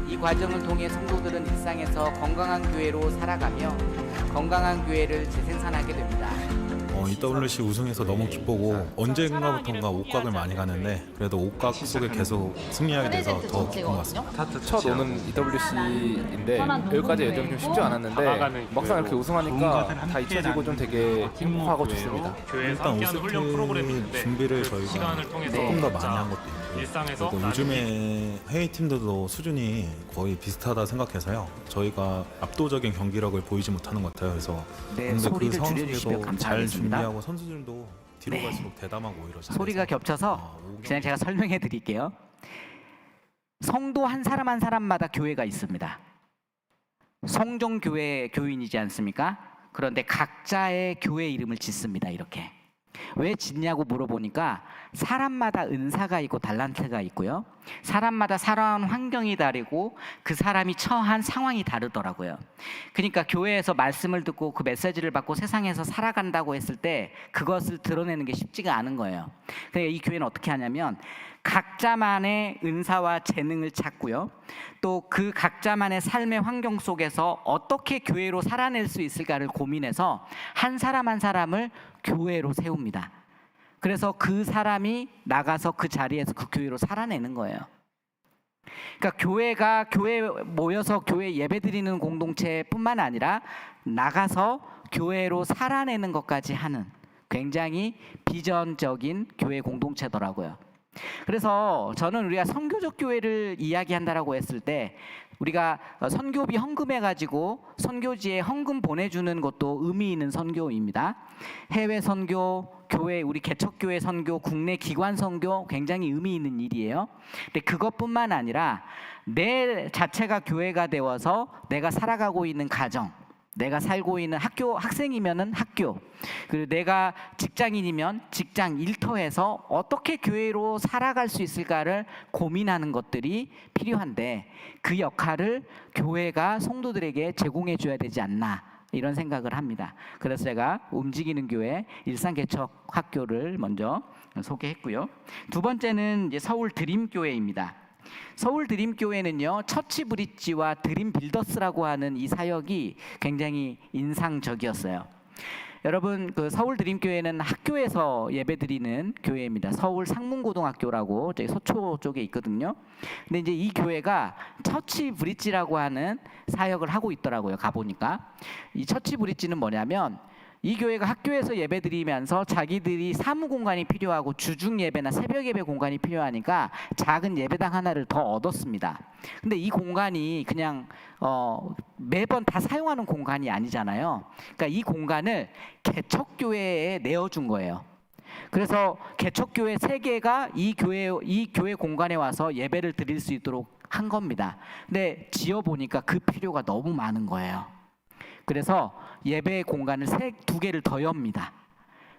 이 과정을 통해 성도들은 일상에서 건강한 교회로 살아가며 건강한 교회를 재생산하게 됩니다. EWC 우승해서 너무 기쁘고 언젠가부턴가 옷각을 많이 가는데 그래도 옷각 속에 계속 승리하게 돼서 더 기쁜 것 같습니다. 첫 오는 EWC인데 여기까지 예정이 좀 쉽지 않았는데 막상 이렇게 우승하니까 다 잊혀지고 좀 되게 행복하고 좋습니다. 일단 OCT 준비를 저희가 조금 더 많이 한 것도 있고 그리고 요즘에 해외팀들도 수준이 거의 비슷하다 생각해서요. 저희가 압도적인 경기력을 보이지 못하는 것 같아요. 그래서 근데 그 상황 속에서 잘 준비하고 선수들도 뒤로 갈수록 대담하고 오히려 잘해서 소리가 겹쳐서 그냥 제가 설명해 드릴게요. 성도 한 사람 한 사람마다 교회가 있습니다. 성종교회 교인이지 않습니까? 그런데 각자의 교회 이름을 짓습니다. 이렇게. 왜 짓냐고 물어보니까 사람마다 은사가 있고 달란트가 있고요. 사람마다 살아온 환경이 다르고 그 사람이 처한 상황이 다르더라고요. 그러니까 교회에서 말씀을 듣고 그 메시지를 받고 세상에서 살아간다고 했을 때 그것을 드러내는 게 쉽지가 않은 거예요. 그러니까 이 교회는 어떻게 하냐면 각자만의 은사와 재능을 찾고요. 또 그 각자만의 삶의 환경 속에서 어떻게 교회로 살아낼 수 있을까를 고민해서 한 사람 한 사람을 교회로 세웁니다. 그래서 그 사람이 나가서 그 자리에서 그 교회로 살아내는 거예요. 그러니까 교회 모여서 교회 예배드리는 공동체뿐만 아니라 나가서 교회로 살아내는 것까지 하는 굉장히 비전적인 교회 공동체더라고요. 그래서 저는 우리가 선교적 교회를 이야기한다라고 했을 때 우리가 선교비 헌금해가지고 선교지에 헌금 보내주는 것도 의미 있는 선교입니다. 해외 선교, 교회, 우리 개척교회 선교, 국내 기관 선교 굉장히 의미 있는 일이에요. 근데 그것뿐만 아니라 내 자체가 교회가 되어서 내가 살아가고 있는 가정, 내가 살고 있는 학교, 학생이면은 학교, 그리고 내가 직장인이면 직장 일터에서 어떻게 교회로 살아갈 수 있을까를 고민하는 것들이 필요한데 그 역할을 교회가 성도들에게 제공해 줘야 되지 않나 이런 생각을 합니다. 그래서 제가 움직이는 교회 일상개척학교를 먼저 소개했고요. 두 번째는 이제 서울 드림교회입니다. 서울 드림교회는요, 처치 브릿지와 드림 빌더스라고 하는 이 사역이 굉장히 인상적이었어요. 여러분, 그 서울 드림교회는 학교에서 예배드리는 교회입니다. 서울 상문고등학교라고 저기 서초 쪽에 있거든요. 근데 이제 이 교회가 처치 브릿지라고 하는 사역을 하고 있더라고요. 가보니까 이 처치 브릿지는 뭐냐면 이 교회가 학교에서 예배드리면서 자기들이 사무 공간이 필요하고 주중 예배나 새벽 예배 공간이 필요하니까 작은 예배당 하나를 더 얻었습니다. 근데 이 공간이 그냥 매번 다 사용하는 공간이 아니잖아요. 그러니까 이 공간을 개척교회에 내어준 거예요. 그래서 개척교회 3개가 이 교회 공간에 와서 예배를 드릴 수 있도록 한 겁니다. 근데 지어보니까 그 필요가 너무 많은 거예요. 그래서 예배 공간을 2개를 더 엽니다.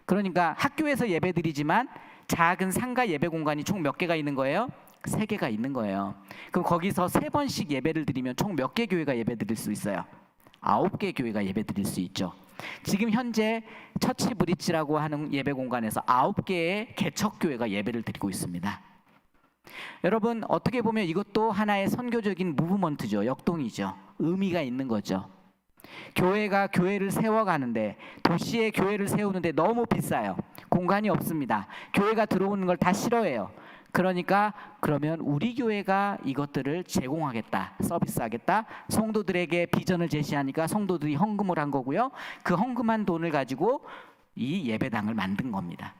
그러니까 학교에서 예배 드리지만 작은 상가 예배 공간이 총 몇 개가 있는 거예요? 3개가 있는 거예요. 그럼 거기서 3번씩 예배를 드리면 총 몇 개 교회가 예배 드릴 수 있어요? 9개 교회가 예배 드릴 수 있죠. 지금 현재 처치 브릿지라고 하는 예배 공간에서 9개의 개척교회가 예배를 드리고 있습니다. 여러분 어떻게 보면 이것도 하나의 선교적인 무브먼트죠. 역동이죠. 의미가 있는 거죠. 교회가 교회를 세워가는데 도시에 교회를 세우는데 너무 비싸요. 공간이 없습니다. 교회가 들어오는 걸 다 싫어해요. 그러니까 그러면 우리 교회가 이것들을 제공하겠다, 서비스하겠다. 성도들에게 비전을 제시하니까 성도들이 헌금을 한 거고요. 그 헌금한 돈을 가지고 이 예배당을 만든 겁니다.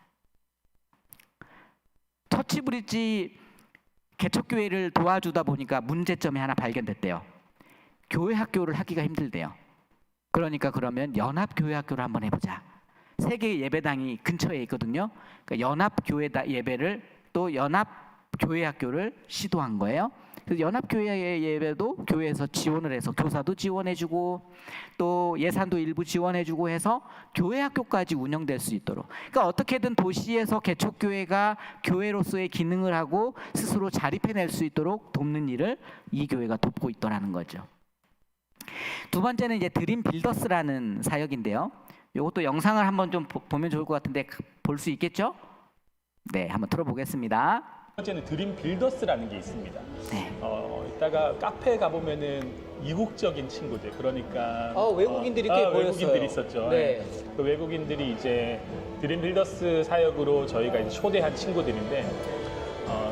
터치브릿지 개척교회를 도와주다 보니까 문제점이 하나 발견됐대요. 교회 학교를 하기가 힘들대요. 그러니까 그러면 연합교회 학교를 한번 해보자. 세 개의 예배당이 근처에 있거든요. 그러니까 연합교회 예배를 또 연합교회 학교를 시도한 거예요. 그래서 연합교회 예배도 교회에서 지원을 해서 교사도 지원해주고 또 예산도 일부 지원해주고 해서 교회 학교까지 운영될 수 있도록, 그러니까 어떻게든 도시에서 개척교회가 교회로서의 기능을 하고 스스로 자립해낼 수 있도록 돕는 일을 이 교회가 돕고 있더라는 거죠. 두 번째는 이제 드림 빌더스라는 사역인데요. 이것도 영상을 한번 좀 보면 좋을 것 같은데 볼 수 있겠죠? 네, 한번 틀어보겠습니다. 번째는 드림 빌더스라는 게 있습니다. 네. 이따가 카페에 가보면은 이국적인 친구들, 그러니까 외국인들이 꽤 보였어요. 외국인들이 있었죠. 네. 그 외국인들이 이제 드림 빌더스 사역으로 저희가 이제 초대한 친구들인데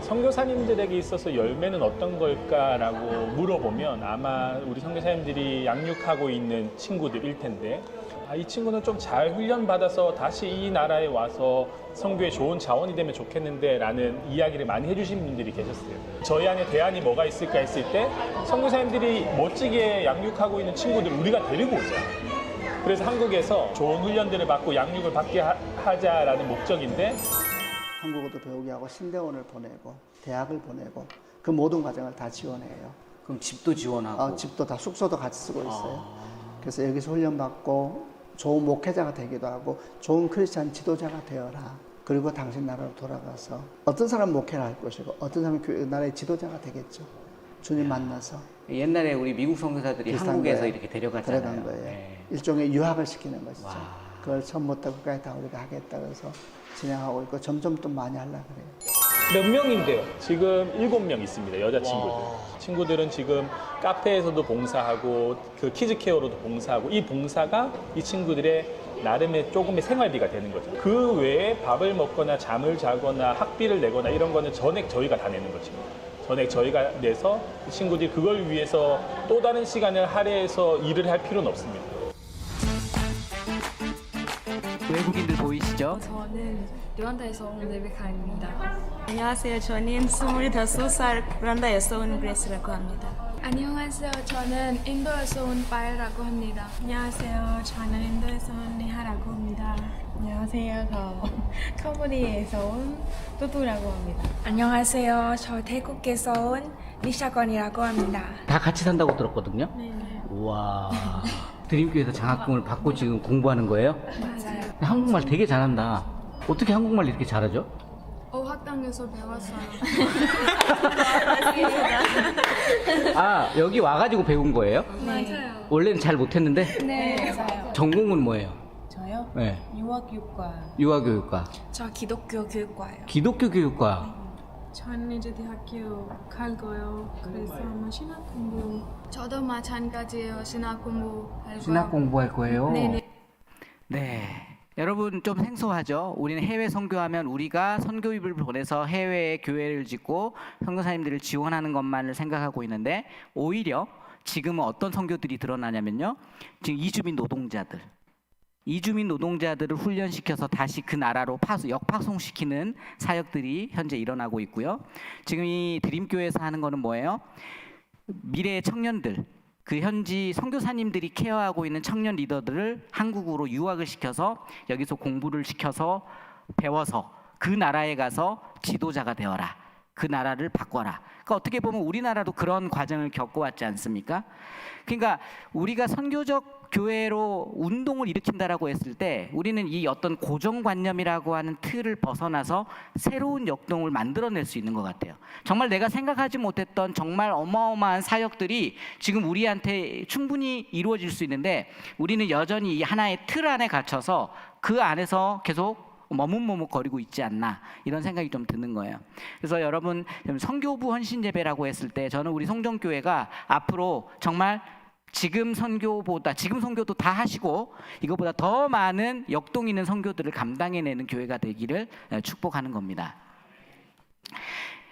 선교사님들에게 있어서 열매는 어떤 걸까라고 물어보면 아마 우리 선교사님들이 양육하고 있는 친구들일 텐데, 이 친구는 좀 잘 훈련받아서 다시 이 나라에 와서 선교에 좋은 자원이 되면 좋겠는데 라는 이야기를 많이 해주신 분들이 계셨어요. 저희 안에 대안이 뭐가 있을까 했을 때 선교사님들이 멋지게 양육하고 있는 친구들 우리가 데리고 오자. 그래서 한국에서 좋은 훈련들을 받고 양육을 받게 하자라는 목적인데, 한국어도 배우게 하고 신대원을 보내고 대학을 보내고 그 모든 과정을 다 지원해요. 그럼 집도 지원하고? 집도 다 숙소도 같이 쓰고 있어요. 그래서 여기서 훈련받고 좋은 목회자가 되기도 하고 좋은 크리스찬 지도자가 되어라. 그리고 당신 나라로 돌아가서 어떤 사람은 목회를 할 것이고 어떤 사람은 그 나라의 지도자가 되겠죠. 주님 만나서. 옛날에 우리 미국 선교사들이 한국에서 거예요. 이렇게 데려갔잖아요. 데려간 거예요. 네. 일종의 유학을 시키는 것이죠. 와. 그걸 처음부터 끝까지 다 우리가 하겠다 그래서 진행하고 있고 점점 또 많이 하려고 그래요. 몇 명인데요? 지금 7명 있습니다. 여자 친구들. 친구들은 지금 카페에서도 봉사하고 그 키즈케어로도 봉사하고, 이 봉사가 이 친구들의 나름의 조금의 생활비가 되는 거죠. 그 외에 밥을 먹거나 잠을 자거나 학비를 내거나 이런 거는 전액 저희가 다 내는 거죠. 전액 저희가 내서 이 친구들이 그걸 위해서 또 다른 시간을 할애해서 일을 할 필요는 없습니다. 외국인들 보이시죠? 저는 르완다에서 온 레베카입니다. 안녕하세요. 저는 25살 르완다에서 온 그레스라고 합니다. 안녕하세요. 저는 인도에서 온 바이라고 합니다. 안녕하세요. 저는 인도에서 온 리하라고 합니다. 안녕하세요. 저 캄보디아에서 온 뚜뚜라고 합니다. 안녕하세요. 저 태국에서 온 리샤건이라고 합니다. 다 같이 산다고 들었거든요. 네. 우와. 드림교회에서 장학금을 받고 지금 공부하는 거예요? 맞아요. 한국말 되게 잘한다. 어떻게 한국말 이렇게 잘하죠? 어학당에서 배웠어요. 아, 여기 와가지고 배운 거예요? 맞아요. 원래는 잘 못했는데? 네, 맞아요. 전공은 뭐예요? 저요? 네. 유아교육과. 유아교육과. 저 기독교 교육과예요. 기독교 교육과. 저는 이제 대학교 갈 거예요. 그래서 아마 신학 공부. 저도 마찬가지예요. 신학 공부할 거예요. 신학 공부할 거예요? 네네. 네. 여러분 좀 생소하죠? 우리는 해외 선교하면 우리가 선교입을 보내서 해외에 교회를 짓고 선교사님들을 지원하는 것만을 생각하고 있는데, 오히려 지금은 어떤 선교들이 드러나냐면요. 지금 이주민 노동자들을 훈련시켜서 다시 그 나라로 역파송시키는 사역들이 현재 일어나고 있고요. 지금 이 드림교회에서 하는 거는 뭐예요? 미래의 청년들, 그 현지 선교사님들이 케어하고 있는 청년 리더들을 한국으로 유학을 시켜서 여기서 공부를 시켜서 배워서 그 나라에 가서 지도자가 되어라. 그 나라를 바꿔라. 그러니까 어떻게 보면 우리나라도 그런 과정을 겪어왔지 않습니까? 그러니까 우리가 선교적 교회로 운동을 일으킨다라고 했을 때 우리는 이 어떤 고정관념이라고 하는 틀을 벗어나서 새로운 역동을 만들어낼 수 있는 것 같아요. 정말 내가 생각하지 못했던 정말 어마어마한 사역들이 지금 우리한테 충분히 이루어질 수 있는데, 우리는 여전히 이 하나의 틀 안에 갇혀서 그 안에서 계속 머뭇머뭇거리고 있지 않나 이런 생각이 좀 드는 거예요. 그래서 여러분 선교부 헌신 예배라고 했을 때 저는 우리 성전교회가 앞으로 정말 지금 선교도 다 하시고 이거보다 더 많은 역동 있는 선교들을 감당해내는 교회가 되기를 축복하는 겁니다.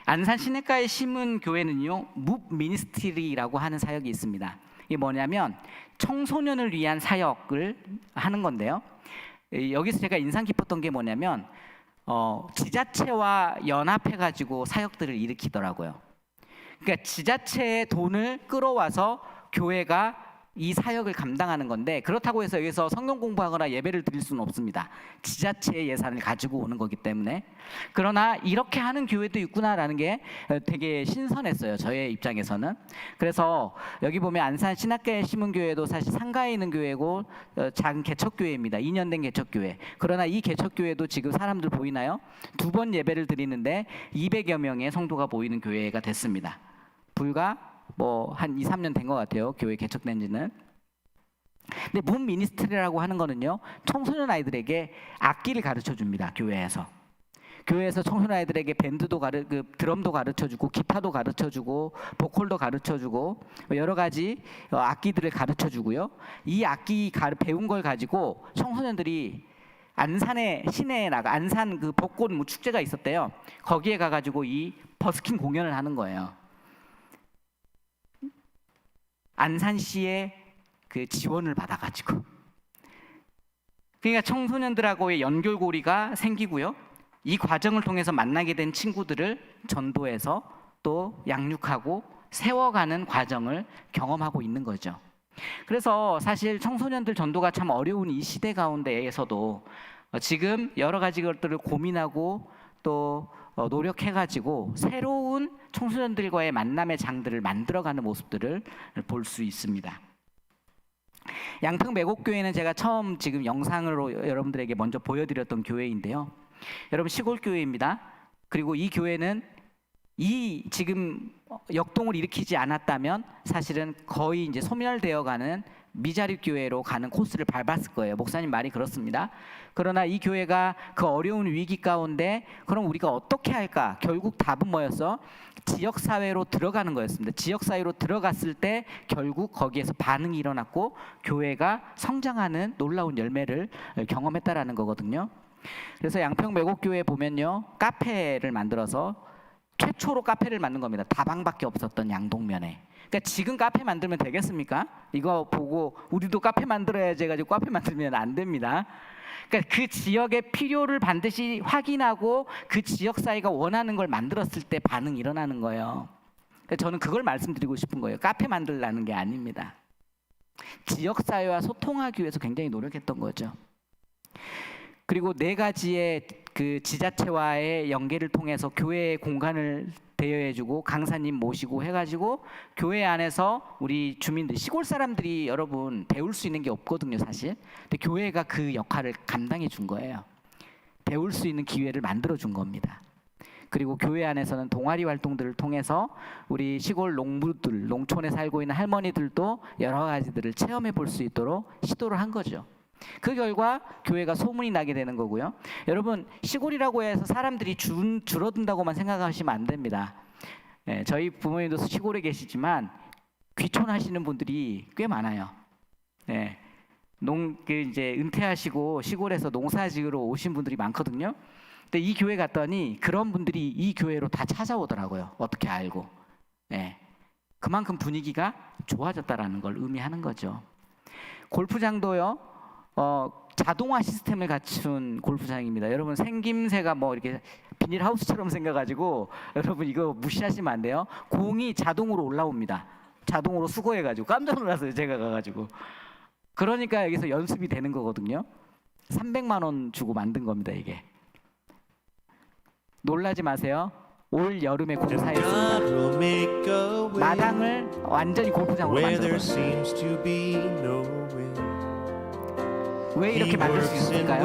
안산 시내가에 심은 교회는요, 묵 미니스트리라고 하는 사역이 있습니다. 이게 뭐냐면 청소년을 위한 사역을 하는 건데요. 여기서 제가 인상 깊었던 게 뭐냐면 지자체와 연합해가지고 사역들을 일으키더라고요. 그러니까 지자체의 돈을 끌어와서 교회가 이 사역을 감당하는 건데, 그렇다고 해서 여기서 성경 공부하거나 예배를 드릴 수는 없습니다. 지자체의 예산을 가지고 오는 거기 때문에. 그러나 이렇게 하는 교회도 있구나라는 게 되게 신선했어요, 저의 입장에서는. 그래서 여기 보면 안산 신학교에 심은 교회도 사실 상가에 있는 교회고 작은 개척교회입니다. 2년 된 개척교회. 그러나 이 개척교회도 지금 사람들 보이나요? 2번 예배를 드리는데 200여 명의 성도가 모이는 교회가 됐습니다. 불과 한 2, 3년 된 것 같아요, 교회 개척된 지는. 근데 문 미니스트리라고 하는 거는요, 청소년 아이들에게 악기를 가르쳐 줍니다. 교회에서 청소년 아이들에게 드럼도 가르쳐 주고, 기타도 가르쳐 주고, 보컬도 가르쳐 주고, 여러 가지 악기들을 가르쳐 주고요. 이 악기 배운 걸 가지고 청소년들이 안산의 시내에 안산 그 벚꽃 축제가 있었대요. 거기에 가가지고 이 버스킹 공연을 하는 거예요. 안산시의 그 지원을 받아가지고. 그러니까 청소년들하고의 연결고리가 생기고요. 이 과정을 통해서 만나게 된 친구들을 전도해서 또 양육하고 세워가는 과정을 경험하고 있는 거죠. 그래서 사실 청소년들 전도가 참 어려운 이 시대 가운데에서도 지금 여러 가지 것들을 고민하고 또 노력해가지고 새로운 청소년들과의 만남의 장들을 만들어가는 모습들을 볼 수 있습니다. 양평 매곡교회는 제가 처음 지금 영상으로 여러분들에게 먼저 보여드렸던 교회인데요. 여러분 시골 교회입니다. 그리고 이 교회는 이 지금 역동을 일으키지 않았다면 사실은 거의 이제 소멸되어가는 미자립 교회로 가는 코스를 밟았을 거예요. 목사님 말이 그렇습니다. 그러나 이 교회가 그 어려운 위기 가운데 그럼 우리가 어떻게 할까? 결국 답은 뭐였어? 지역사회로 들어가는 거였습니다. 지역사회로 들어갔을 때 결국 거기에서 반응이 일어났고 교회가 성장하는 놀라운 열매를 경험했다라는 거거든요. 그래서 양평 매곡교회 보면요, 카페를 만들어서 최초로 카페를 만든 겁니다. 다방밖에 없었던 양동면에. 그러니까 지금 카페 만들면 되겠습니까? 이거 보고 우리도 카페 만들어야지 해가지고 카페 만들면 안 됩니다. 그러니까 그 지역의 필요를 반드시 확인하고 그 지역 사회가 원하는 걸 만들었을 때 반응이 일어나는 거예요. 그러니까 저는 그걸 말씀드리고 싶은 거예요. 카페 만들라는 게 아닙니다. 지역 사회와 소통하기 위해서 굉장히 노력했던 거죠. 그리고 4가지의 그 지자체와의 연계를 통해서 교회의 공간을 대여해주고 강사님 모시고 해가지고 교회 안에서 우리 주민들, 시골 사람들이 여러분 배울 수 있는 게 없거든요, 사실. 근데 교회가 그 역할을 감당해 준 거예요. 배울 수 있는 기회를 만들어 준 겁니다. 그리고 교회 안에서는 동아리 활동들을 통해서 우리 시골 농부들, 농촌에 살고 있는 할머니들도 여러 가지들을 체험해 볼 수 있도록 시도를 한 거죠. 그 결과 교회가 소문이 나게 되는 거고요. 여러분 시골이라고 해서 사람들이 줄어든다고만 생각하시면 안 됩니다. 저희 부모님도 시골에 계시지만 귀촌하시는 분들이 꽤 많아요. 이제 은퇴하시고 시골에서 농사지으러 오신 분들이 많거든요. 근데 이 교회 갔더니 그런 분들이 이 교회로 다 찾아오더라고요. 어떻게 알고? 그만큼 분위기가 좋아졌다라는 걸 의미하는 거죠. 골프장도요. 자동화 시스템을 갖춘 골프장입니다. 여러분 생김새가 뭐 이렇게 비닐하우스처럼 생겨가지고 여러분 이거 무시하시면 안 돼요. 공이 자동으로 올라옵니다. 자동으로 수거해가지고 깜짝 놀랐어요. 제가 가가지고. 그러니까 여기서 연습이 되는 거거든요. 300만 원 주고 만든 겁니다. 이게. 놀라지 마세요. 올 여름에 공사했습니다. 마당을 완전히 골프장으로 만들었어요. 왜 이렇게 만들 수 있을까요?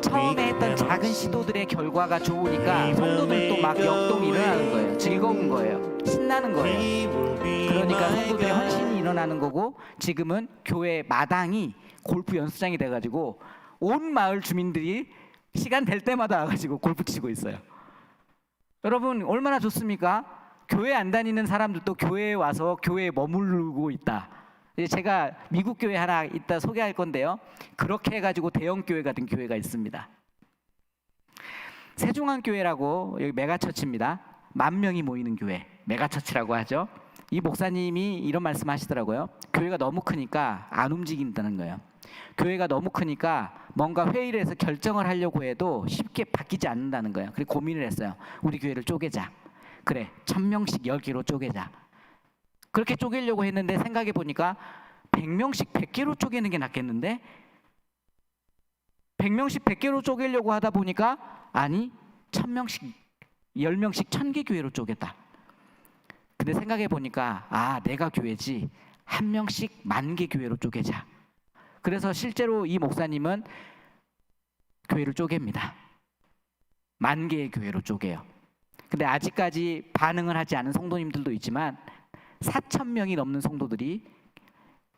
처음에 했던 작은 시도들의 결과가 좋으니까 성도들도 막 역동이 일어나는 거예요. 즐거운 거예요. 신나는 거예요. 그러니까 성도들의 헌신이 일어나는 거고 지금은 교회 마당이 골프 연습장이 돼가지고 온 마을 주민들이 시간 될 때마다 와가지고 골프 치고 있어요. 여러분 얼마나 좋습니까? 교회 안 다니는 사람들도 교회에 와서 교회에 머무르고 있다. 이제 제가 미국 교회 하나 이따 소개할 건데요. 그렇게 해가지고 대형 교회 같은 교회가 있습니다. 세중앙교회라고 여기 메가처치입니다. 10,000명이 모이는 교회, 메가처치라고 하죠. 이 목사님이 이런 말씀하시더라고요. 교회가 너무 크니까 안 움직인다는 거예요. 교회가 너무 크니까 뭔가 회의를 해서 결정을 하려고 해도 쉽게 바뀌지 않는다는 거예요. 그리고 고민을 했어요. 우리 교회를 쪼개자. 그래, 1,000명씩 10개로 쪼개자. 그렇게 쪼개려고 했는데 생각해 보니까 100명씩 100개로 쪼개는 게 낫겠는데 100명씩 100개로 쪼개려고 하다 보니까 아니 1,000명씩 10명씩 1,000개 교회로 쪼갰다. 근데 생각해 보니까 아 내가 교회지 1명씩 10,000개 교회로 쪼개자. 그래서 실제로 이 목사님은 교회를 쪼갭니다. 10,000개의 교회로 쪼개요. 근데 아직까지 반응을 하지 않은 성도님들도 있지만 4,000명이 넘는 성도들이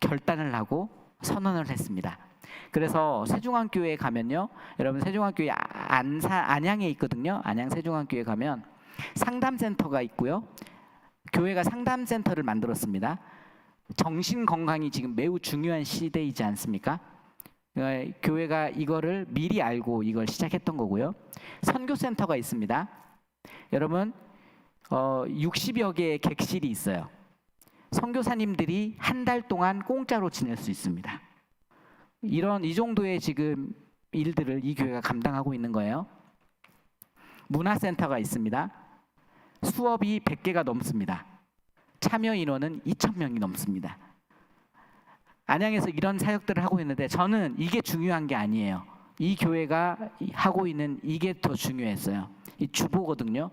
결단을 하고 선언을 했습니다. 그래서 세중앙교회에 가면요, 여러분 세중앙교회 안양에 있거든요. 안양 세중앙교회 가면 상담센터가 있고요. 교회가 상담센터를 만들었습니다. 정신 건강이 지금 매우 중요한 시대이지 않습니까? 교회가 이거를 미리 알고 이걸 시작했던 거고요. 선교센터가 있습니다. 여러분 60여 개의 객실이 있어요. 선교사님들이 한 달 동안 공짜로 지낼 수 있습니다. 이 정도의 지금 일들을 이 교회가 감당하고 있는 거예요. 문화센터가 있습니다. 수업이 100개가 넘습니다. 참여 인원은 2,000명이 넘습니다. 안양에서 이런 사역들을 하고 있는데 저는 이게 중요한 게 아니에요. 이 교회가 하고 있는 이게 더 중요했어요. 이 주보거든요.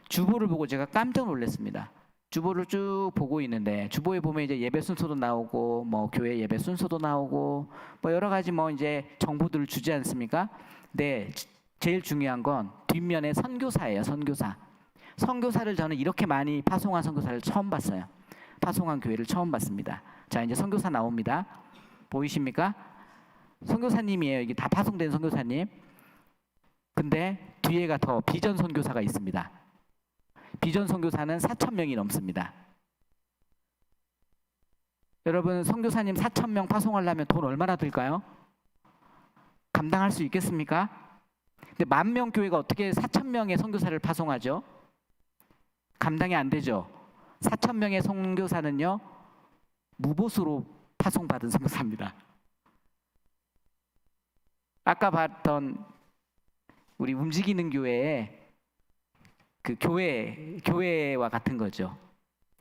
주보를 보고 제가 깜짝 놀랐습니다. 주보를 쭉 보고 있는데 주보에 보면 이제 예배 순서도 나오고 뭐 교회 예배 순서도 나오고 뭐 여러 가지 뭐 이제 정보들을 주지 않습니까? 근데 제일 중요한 건 뒷면에 선교사예요. 선교사. 선교사를 저는 이렇게 많이 파송한 선교사를 처음 봤어요. 파송한 교회를 처음 봤습니다. 자, 이제 선교사 나옵니다. 보이십니까? 선교사님이에요. 이게 다 파송된 선교사님. 근데 뒤에가 더 비전 선교사가 있습니다. 비전 선교사는 4,000명이 넘습니다. 여러분 선교사님 4,000명 파송하려면 돈 얼마나 들까요? 감당할 수 있겠습니까? 근데 10,000명 교회가 어떻게 4,000명의 선교사를 파송하죠? 감당이 안 되죠. 4,000명의 선교사는요 무보수로 파송받은 선교사입니다. 아까 봤던 우리 움직이는 교회에 그 교회와 같은 거죠.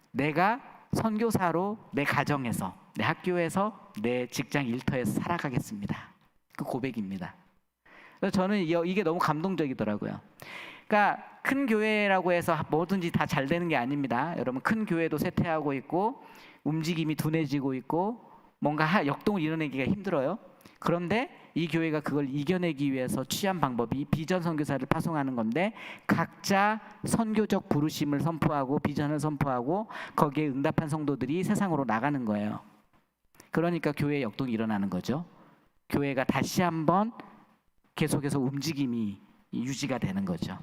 내가 선교사로 내 가정에서, 내 학교에서, 내 직장 일터에서 살아가겠습니다. 그 고백입니다. 그래서 저는 이게 너무 감동적이더라고요. 그러니까 큰 교회라고 해서 뭐든지 다 잘 되는 게 아닙니다. 여러분 큰 교회도 쇠퇴하고 있고 움직임이 둔해지고 있고 뭔가 역동을 이뤄내기가 힘들어요. 그런데 이 교회가 그걸 이겨내기 위해서 취한 방법이 비전 선교사를 파송하는 건데 각자 선교적 부르심을 선포하고 비전을 선포하고 거기에 응답한 성도들이 세상으로 나가는 거예요. 그러니까 교회의 역동이 일어나는 거죠. 교회가 다시 한번 계속해서 움직임이 유지가 되는 거죠.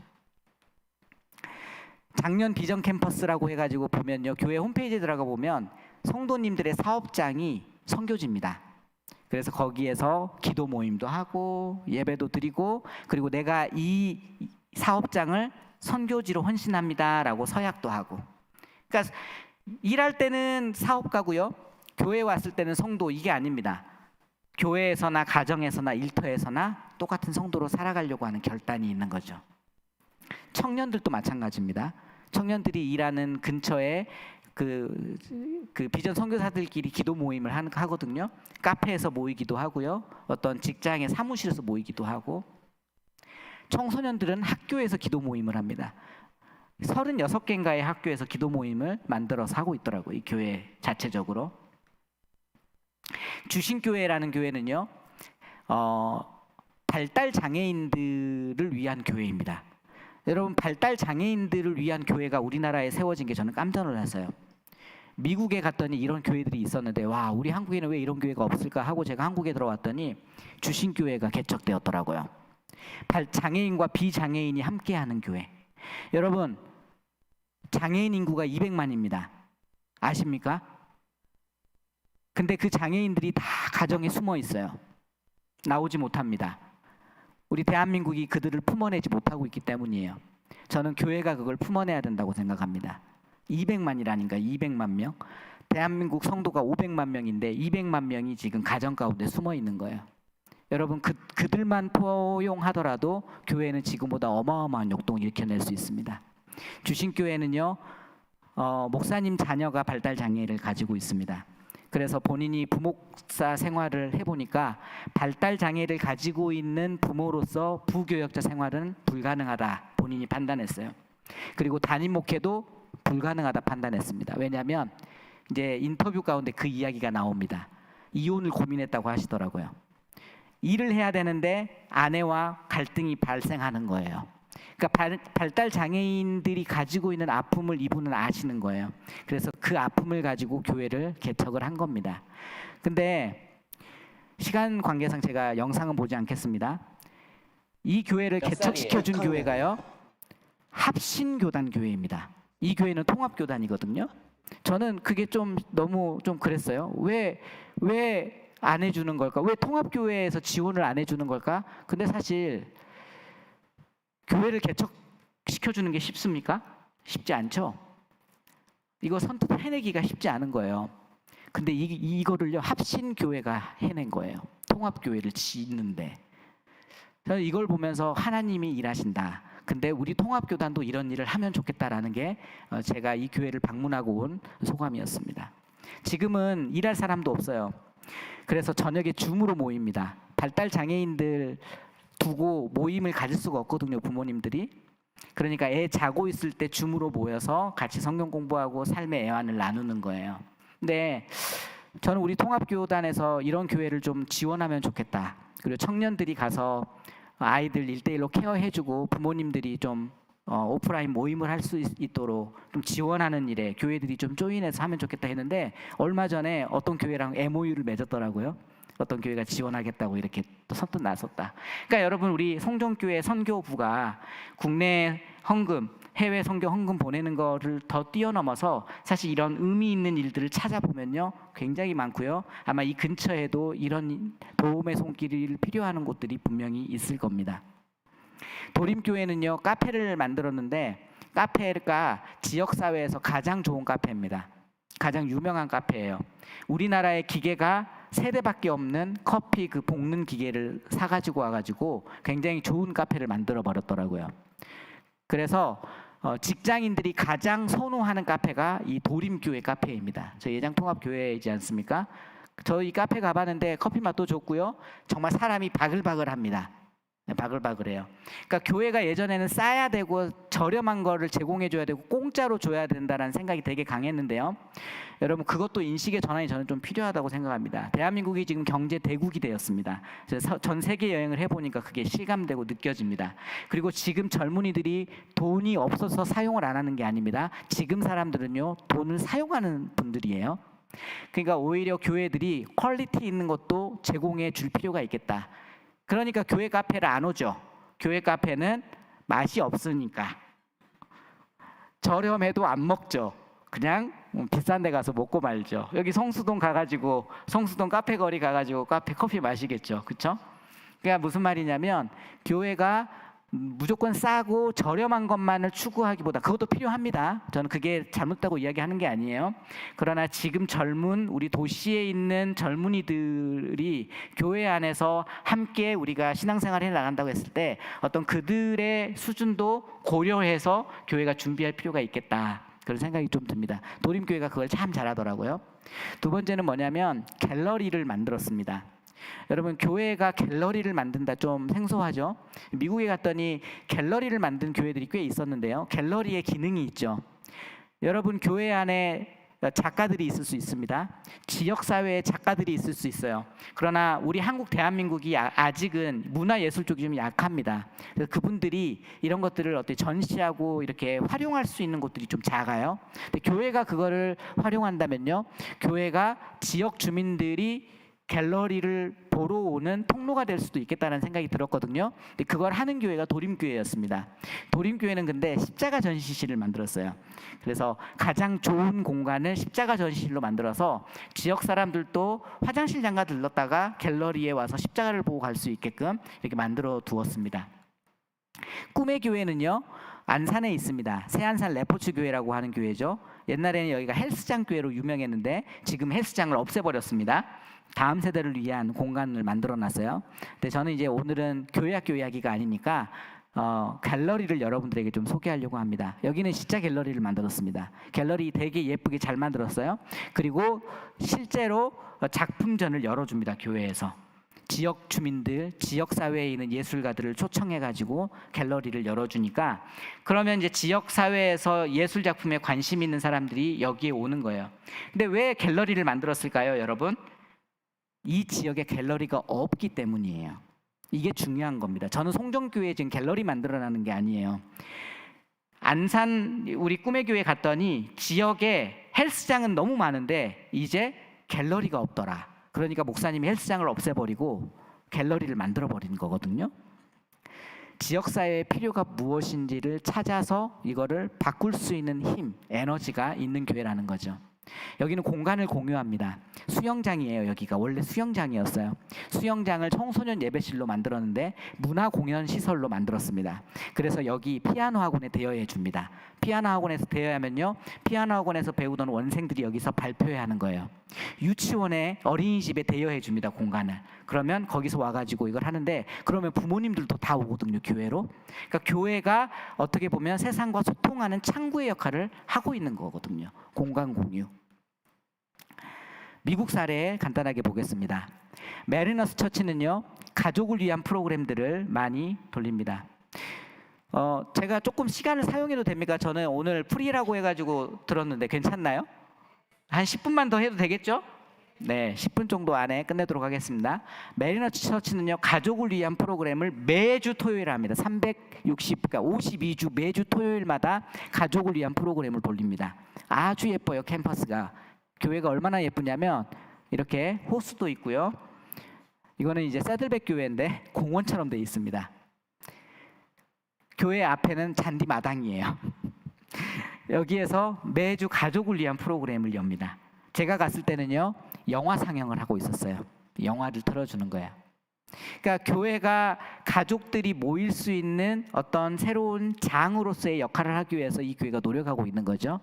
작년 비전 캠퍼스라고 해가지고 보면요, 교회 홈페이지에 들어가 보면 성도님들의 사업장이 선교지입니다. 그래서 거기에서 기도 모임도 하고 예배도 드리고 그리고 내가 이 사업장을 선교지로 헌신합니다라고 서약도 하고. 그러니까 일할 때는 사업가고요. 교회에 왔을 때는 성도, 이게 아닙니다. 교회에서나 가정에서나 일터에서나 똑같은 성도로 살아가려고 하는 결단이 있는 거죠. 청년들도 마찬가지입니다. 청년들이 일하는 근처에 그 비전 선교사들끼리 기도 모임을 하거든요. 카페에서 모이기도 하고요. 어떤 직장의 사무실에서 모이기도 하고. 청소년들은 학교에서 기도 모임을 합니다. 36개인가의 학교에서 기도 모임을 만들어서 하고 있더라고요. 이 교회 자체적으로. 주신교회라는 교회는요, 발달 장애인들을 위한 교회입니다. 여러분 발달 장애인들을 위한 교회가 우리나라에 세워진 게 저는 깜짝 놀랐어요. 미국에 갔더니 이런 교회들이 있었는데 와, 우리 한국에는 왜 이런 교회가 없을까 하고 제가 한국에 들어왔더니 주신교회가 개척되었더라고요. 장애인과 비장애인이 함께하는 교회. 여러분, 장애인 인구가 200만입니다. 아십니까? 근데 그 장애인들이 다 가정에 숨어 있어요. 나오지 못합니다. 우리 대한민국이 그들을 품어내지 못하고 있기 때문이에요. 저는 교회가 그걸 품어내야 된다고 생각합니다. 200만이라니까, 200만 명. 대한민국 성도가 500만 명인데 200만 명이 지금 가정 가운데 숨어 있는 거예요. 여러분, 그들만 포용하더라도 교회는 지금보다 어마어마한 역동을 일으켜낼 수 있습니다. 주신교회는요, 목사님 자녀가 발달 장애를 가지고 있습니다. 그래서 본인이 부목사 생활을 해보니까 발달 장애를 가지고 있는 부모로서 부교역자 생활은 불가능하다 본인이 판단했어요. 그리고 담임 목회도 불가능하다 판단했습니다. 왜냐하면 이제 인터뷰 가운데 그 이야기가 나옵니다. 이혼을 고민했다고 하시더라고요. 일을 해야 되는데 아내와 갈등이 발생하는 거예요. 그러니까 발달 장애인들이 가지고 있는 아픔을 이분은 아시는 거예요. 그래서 그 아픔을 가지고 교회를 개척을 한 겁니다. 근데 시간 관계상 제가 영상은 보지 않겠습니다. 이 교회를 개척시켜준 교회가요, 합신교단 교회입니다. 이 교회는 통합교단이거든요. 저는 그게 좀 너무 좀 그랬어요. 왜 안 해주는 걸까? 왜 통합교회에서 지원을 안 해주는 걸까? 근데 사실 교회를 개척시켜주는 게 쉽습니까? 쉽지 않죠. 이거 선뜻 해내기가 쉽지 않은 거예요. 근데 이거를요, 합신교회가 해낸 거예요. 통합교회를 짓는데. 저는 이걸 보면서 하나님이 일하신다. 근데 우리 통합교단도 이런 일을 하면 좋겠다라는 게 제가 이 교회를 방문하고 온 소감이었습니다. 지금은 일할 사람도 없어요. 그래서 저녁에 줌으로 모입니다. 발달 장애인들 두고 모임을 가질 수가 없거든요, 부모님들이. 그러니까 애 자고 있을 때 줌으로 모여서 같이 성경 공부하고 삶의 애환을 나누는 거예요. 근데 저는 우리 통합교단에서 이런 교회를 좀 지원하면 좋겠다. 그리고 청년들이 가서 아이들 1대1로 케어해주고 부모님들이 좀 오프라인 모임을 할 수 있도록 좀 지원하는 일에 교회들이 좀 조인해서 하면 좋겠다 했는데, 얼마 전에 어떤 교회랑 MOU를 맺었더라고요. 어떤 교회가 지원하겠다고 이렇게 또 선뜻 나섰다. 그러니까 여러분, 우리 송정교회 선교부가 국내 헌금, 해외 선교 헌금 보내는 거를 더 뛰어넘어서 사실 이런 의미 있는 일들을 찾아보면요, 굉장히 많고요. 아마 이 근처에도 이런 도움의 손길이 필요한 곳들이 분명히 있을 겁니다. 도림교회는요, 카페를 만들었는데 카페가 지역사회에서 가장 좋은 카페입니다. 가장 유명한 카페예요. 우리나라의 기계가 3대밖에 없는 커피 그 볶는 기계를 사가지고 와가지고 굉장히 좋은 카페를 만들어 버렸더라고요. 그래서 직장인들이 가장 선호하는 카페가 이 도림교회 카페입니다. 저희 예장통합교회이지 않습니까? 저희 카페 가봤는데 커피 맛도 좋고요. 정말 사람이 바글바글합니다. 바글바글해요. 그러니까 교회가 예전에는 싸야 되고 저렴한 거를 제공해 줘야 되고 공짜로 줘야 된다는 생각이 되게 강했는데요. 여러분, 그것도 인식의 전환이 저는 좀 필요하다고 생각합니다. 대한민국이 지금 경제 대국이 되었습니다. 전 세계 여행을 해보니까 그게 실감되고 느껴집니다. 그리고 지금 젊은이들이 돈이 없어서 사용을 안 하는 게 아닙니다. 지금 사람들은요, 돈을 사용하는 분들이에요. 그러니까 오히려 교회들이 퀄리티 있는 것도 제공해 줄 필요가 있겠다. 그러니까 교회 카페를 안 오죠. 교회 카페는 맛이 없으니까. 저렴해도 안 먹죠. 그냥 비싼 데 가서 먹고 말죠. 여기 성수동 가가지고, 성수동 카페 거리 가가지고 커피 마시겠죠. 그렇죠? 그러니까 무슨 말이냐면, 교회가 무조건 싸고 저렴한 것만을 추구하기보다, 그것도 필요합니다. 저는 그게 잘못다고 이야기하는 게 아니에요. 그러나 지금 젊은 우리 도시에 있는 젊은이들이 교회 안에서 함께 우리가 신앙생활을 해 나간다고 했을 때 어떤 그들의 수준도 고려해서 교회가 준비할 필요가 있겠다, 그런 생각이 좀 듭니다. 도림교회가 그걸 참 잘하더라고요. 두 번째는 뭐냐면 갤러리를 만들었습니다. 여러분, 교회가 갤러리를 만든다 좀 생소하죠? 미국에 갔더니 갤러리를 만든 교회들이 꽤 있었는데요. 갤러리의 기능이 있죠. 여러분, 교회 안에 작가들이 있을 수 있습니다. 지역사회에 작가들이 있을 수 있어요. 그러나 우리 한국 대한민국이 아직은 문화예술 쪽이 좀 약합니다. 그래서 그분들이 이런 것들을 어떻게 전시하고 이렇게 활용할 수 있는 곳들이 좀 작아요. 근데 교회가 그거를 활용한다면요, 교회가 지역 주민들이 갤러리를 보러 오는 통로가 될 수도 있겠다는 생각이 들었거든요. 근데 그걸 하는 교회가 도림교회였습니다. 도림교회는 근데 십자가 전시실을 만들었어요. 그래서 가장 좋은 공간을 십자가 전시실로 만들어서 지역 사람들도 화장실 잠깐 들렀다가 갤러리에 와서 십자가를 보고 갈 수 있게끔 이렇게 만들어 두었습니다. 꿈의 교회는요, 안산에 있습니다. 새안산 레포츠 교회라고 하는 교회죠. 옛날에는 여기가 헬스장 교회로 유명했는데 지금 헬스장을 없애버렸습니다. 다음 세대를 위한 공간을 만들어놨어요. 근데 저는 이제 오늘은 교회학교 이야기가 아니니까 갤러리를 여러분들에게 좀 소개하려고 합니다. 여기는 진짜 갤러리를 만들었습니다. 갤러리 되게 예쁘게 잘 만들었어요. 그리고 실제로 작품전을 열어줍니다. 교회에서. 지역 주민들, 지역 사회에 있는 예술가들을 초청해 가지고 갤러리를 열어주니까 그러면 이제 지역 사회에서 예술 작품에 관심 있는 사람들이 여기에 오는 거예요. 근데 왜 갤러리를 만들었을까요, 여러분? 이 지역에 갤러리가 없기 때문이에요. 이게 중요한 겁니다. 저는 송정교회에 지금 갤러리 만들어라는 게 아니에요. 안산 우리 꿈의 교회 갔더니 지역에 헬스장은 너무 많은데 이제 갤러리가 없더라. 그러니까 목사님이 헬스장을 없애버리고 갤러리를 만들어버린 거거든요. 지역사회의 필요가 무엇인지를 찾아서 이거를 바꿀 수 있는 힘, 에너지가 있는 교회라는 거죠. 여기는 공간을 공유합니다. 수영장이에요. 여기가 원래 수영장이었어요. 수영장을 청소년 예배실로 만들었는데 문화공연시설로 만들었습니다. 그래서 여기 피아노 학원에 대여해 줍니다. 피아노 학원에서 대여하면요, 피아노 학원에서 배우던 원생들이 여기서 발표해야 하는 거예요. 유치원에 어린이집에 대여해 줍니다. 공간을. 그러면 거기서 와가지고 이걸 하는데 그러면 부모님들도 다 오거든요. 교회로. 그러니까 교회가 어떻게 보면 세상과 소통하는 창구의 역할을 하고 있는 거거든요. 공간 공유. 미국 사례 간단하게 보겠습니다. 메리너스 처치는요, 가족을 위한 프로그램들을 많이 돌립니다. 제가 조금 시간을 사용해도 됩니까? 저는 오늘 프리라고 해가지고 들었는데 괜찮나요? 한 10분만 더 해도 되겠죠? 네, 10분 정도 안에 끝내도록 하겠습니다. 메리너스 처치는요, 가족을 위한 프로그램을 매주 토요일에 합니다. 360, 그러니까 52주 매주 토요일마다 가족을 위한 프로그램을 돌립니다. 아주 예뻐요, 캠퍼스가. 교회가 얼마나 예쁘냐면 이렇게 호수도 있고요. 이거는 이제 새들백 교회인데 공원처럼 돼 있습니다. 교회 앞에는 잔디 마당이에요. 여기에서 매주 가족을 위한 프로그램을 엽니다. 제가 갔을 때는요, 영화 상영을 하고 있었어요. 영화를 틀어주는 거예요. 그러니까 교회가 가족들이 모일 수 있는 어떤 새로운 장으로서의 역할을 하기 위해서 이 교회가 노력하고 있는 거죠.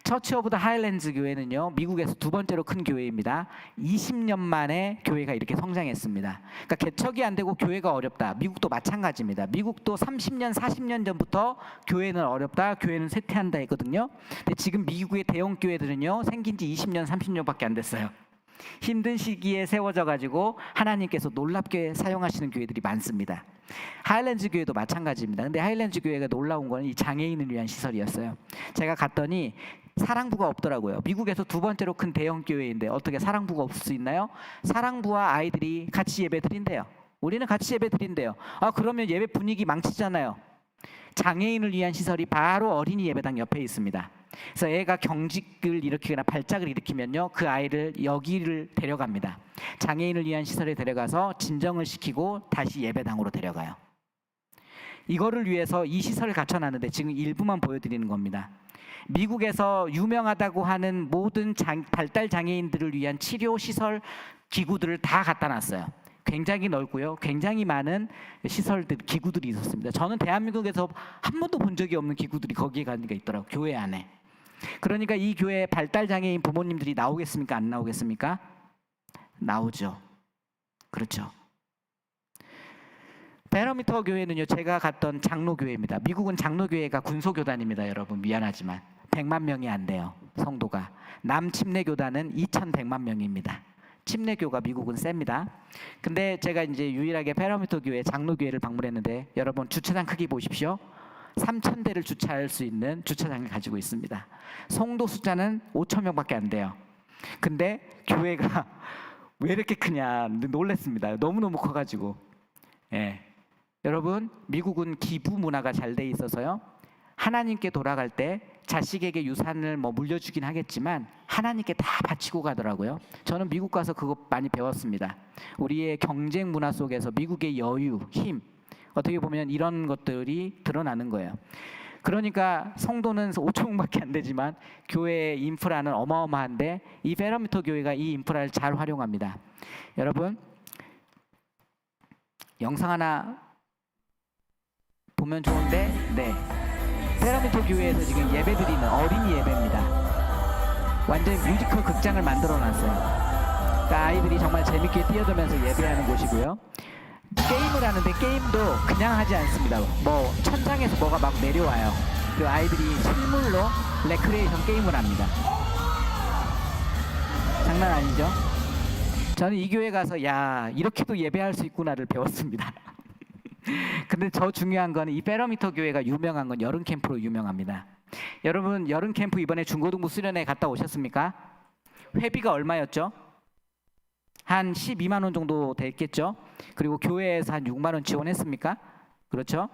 처치 오브 더 하일랜드 교회는요, 미국에서 두 번째로 큰 교회입니다. 20년 만에 교회가 이렇게 성장했습니다. 그러니까 개척이 안 되고 교회가 어렵다. 미국도 마찬가지입니다. 미국도 30년, 40년 전부터 교회는 어렵다, 교회는 쇠퇴한다 했거든요. 근데 지금 미국의 대형 교회들은요, 생긴 지 20년, 30년밖에 안 됐어요. 힘든 시기에 세워져 가지고 하나님께서 놀랍게 사용하시는 교회들이 많습니다. 하일랜드 교회도 마찬가지입니다. 근데 하일랜드 교회가 놀라운 건 이 장애인을 위한 시설이었어요. 제가 갔더니 사랑부가 없더라고요. 미국에서 두 번째로 큰 대형 교회인데 어떻게 사랑부가 없을 수 있나요? 사랑부와 아이들이 같이 예배 드린대요. 우리는 같이 예배 드린대요. 그러면 예배 분위기 망치잖아요. 장애인을 위한 시설이 바로 어린이 예배당 옆에 있습니다. 그래서 애가 경직을 일으키거나 발작을 일으키면요, 그 아이를 여기를 데려갑니다. 장애인을 위한 시설에 데려가서 진정을 시키고 다시 예배당으로 데려가요. 이거를 위해서 이 시설을 갖춰놨는데 지금 일부만 보여드리는 겁니다. 미국에서 유명하다고 하는 모든 발달 장애인들을 위한 치료 시설 기구들을 다 갖다 놨어요. 굉장히 넓고요, 굉장히 많은 시설들, 기구들이 있었습니다. 저는 대한민국에서 한 번도 본 적이 없는 기구들이 거기에 가는 게 있더라고요, 교회 안에. 그러니까 이 교회에 발달 장애인 부모님들이 나오겠습니까? 안 나오겠습니까? 나오죠. 그렇죠. 베러미터 교회는요, 제가 갔던 장로교회입니다. 미국은 장로교회가 군소교단입니다. 여러분 미안하지만 100만 명이 안 돼요, 성도가. 남침례교단은 2100만 명입니다. 침례교가 미국은 셉니다. 근데 제가 이제 유일하게 베러미터 교회 장로교회를 방문했는데 여러분 주차장 크기 보십시오. 3000대를 주차할 수 있는 주차장을 가지고 있습니다. 성도 숫자는 5000명밖에 안 돼요. 근데 교회가 왜 이렇게 크냐 놀랐습니다. 너무너무 커가지고. 예. 여러분 미국은 기부 문화가 잘 돼 있어서요, 하나님께 돌아갈 때 자식에게 유산을 뭐 물려주긴 하겠지만 하나님께 다 바치고 가더라고요. 저는 미국 가서 그거 많이 배웠습니다. 우리의 경쟁 문화 속에서 미국의 여유, 힘, 어떻게 보면 이런 것들이 드러나는 거예요. 그러니까 성도는 5천명밖에 안 되지만 교회의 인프라는 어마어마한데 이 페러미터 교회가 이 인프라를 잘 활용합니다. 여러분 영상 하나 보면 좋은데, 네, 페러미터 교회에서 지금 예배드리는 어린이 예배입니다. 완전 뮤지컬 극장을 만들어놨어요. 그러니까 아이들이 정말 재밌게 뛰어들면서 예배하는 곳이고요. 게임을 하는데 게임도 그냥 하지 않습니다. 뭐 천장에서 뭐가 막 내려와요. 그 아이들이 실물로 레크레이션 게임을 합니다. 장난 아니죠? 저는 이 교회 가서 야, 이렇게도 예배할 수 있구나를 배웠습니다. 근데 더 중요한 거는 이 페러미터 교회가 유명한 건 여름 캠프로 유명합니다. 여러분 여름 캠프 이번에 중고등부 수련회 갔다 오셨습니까? 회비가 얼마였죠? 한 12만 원 정도 됐겠죠? 그리고 교회에서 한 6만 원 지원했습니까? 그렇죠?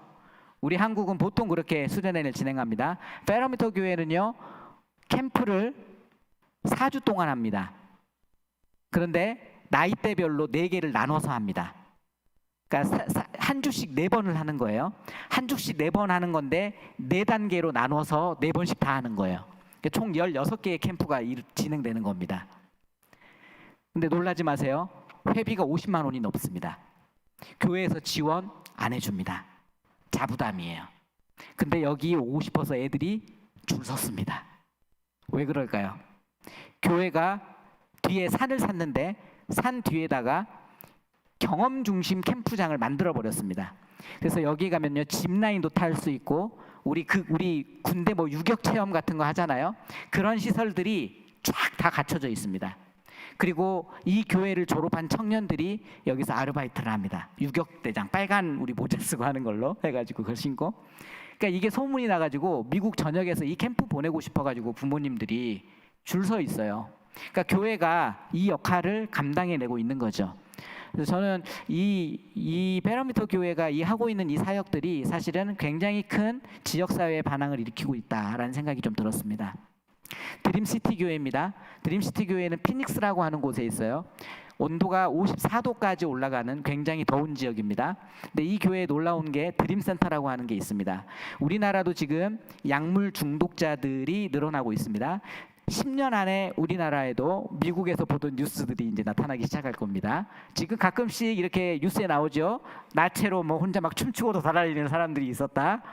우리 한국은 보통 그렇게 수련회를 진행합니다. 페러미터 교회는요, 캠프를 4주 동안 합니다. 그런데 나이대별로 4개를 나눠서 합니다. 그러니까 한 주씩 4번을 하는 거예요. 한 주씩 4번 하는 건데 4단계로 나눠서 4번씩 다 하는 거예요. 그러니까 총 16개의 캠프가 진행되는 겁니다. 근데 놀라지 마세요. 회비가 50만 원이 넘습니다. 교회에서 지원 안 해줍니다. 자부담이에요. 근데 여기 오고 싶어서 애들이 줄 섰습니다. 왜 그럴까요? 교회가 뒤에 산을 샀는데 산 뒤에다가 경험 중심 캠프장을 만들어 버렸습니다. 그래서 여기 가면요 짚라인도 탈 수 있고 우리 군대 뭐 유격 체험 같은 거 하잖아요. 그런 시설들이 쫙 다 갖춰져 있습니다. 그리고 이 교회를 졸업한 청년들이 여기서 아르바이트를 합니다. 유격대장 빨간 우리 모자 쓰고 하는 걸로 해가지고 그걸 신고. 그러니까 이게 소문이 나가지고 미국 전역에서 이 캠프 보내고 싶어가지고 부모님들이 줄 서 있어요. 그러니까 교회가 이 역할을 감당해내고 있는 거죠. 그래서 저는 이 페러미터 교회가 이 하고 있는 이 사역들이 사실은 굉장히 큰 지역사회의 반항을 일으키고 있다라는 생각이 좀 들었습니다. 드림시티 교회입니다. 드림시티 교회는 피닉스라고 하는 곳에 있어요. 온도가 54도까지 올라가는 굉장히 더운 지역입니다. 근데 이 교회에 놀라운 게 드림센터라고 하는 게 있습니다. 우리나라도 지금 약물 중독자들이 늘어나고 있습니다. 10년 안에 우리나라에도 미국에서 보던 뉴스들이 이제 나타나기 시작할 겁니다. 지금 가끔씩 이렇게 뉴스에 나오죠. 나체로 뭐 혼자 막 춤추고도 달아다니는 사람들이 있었다.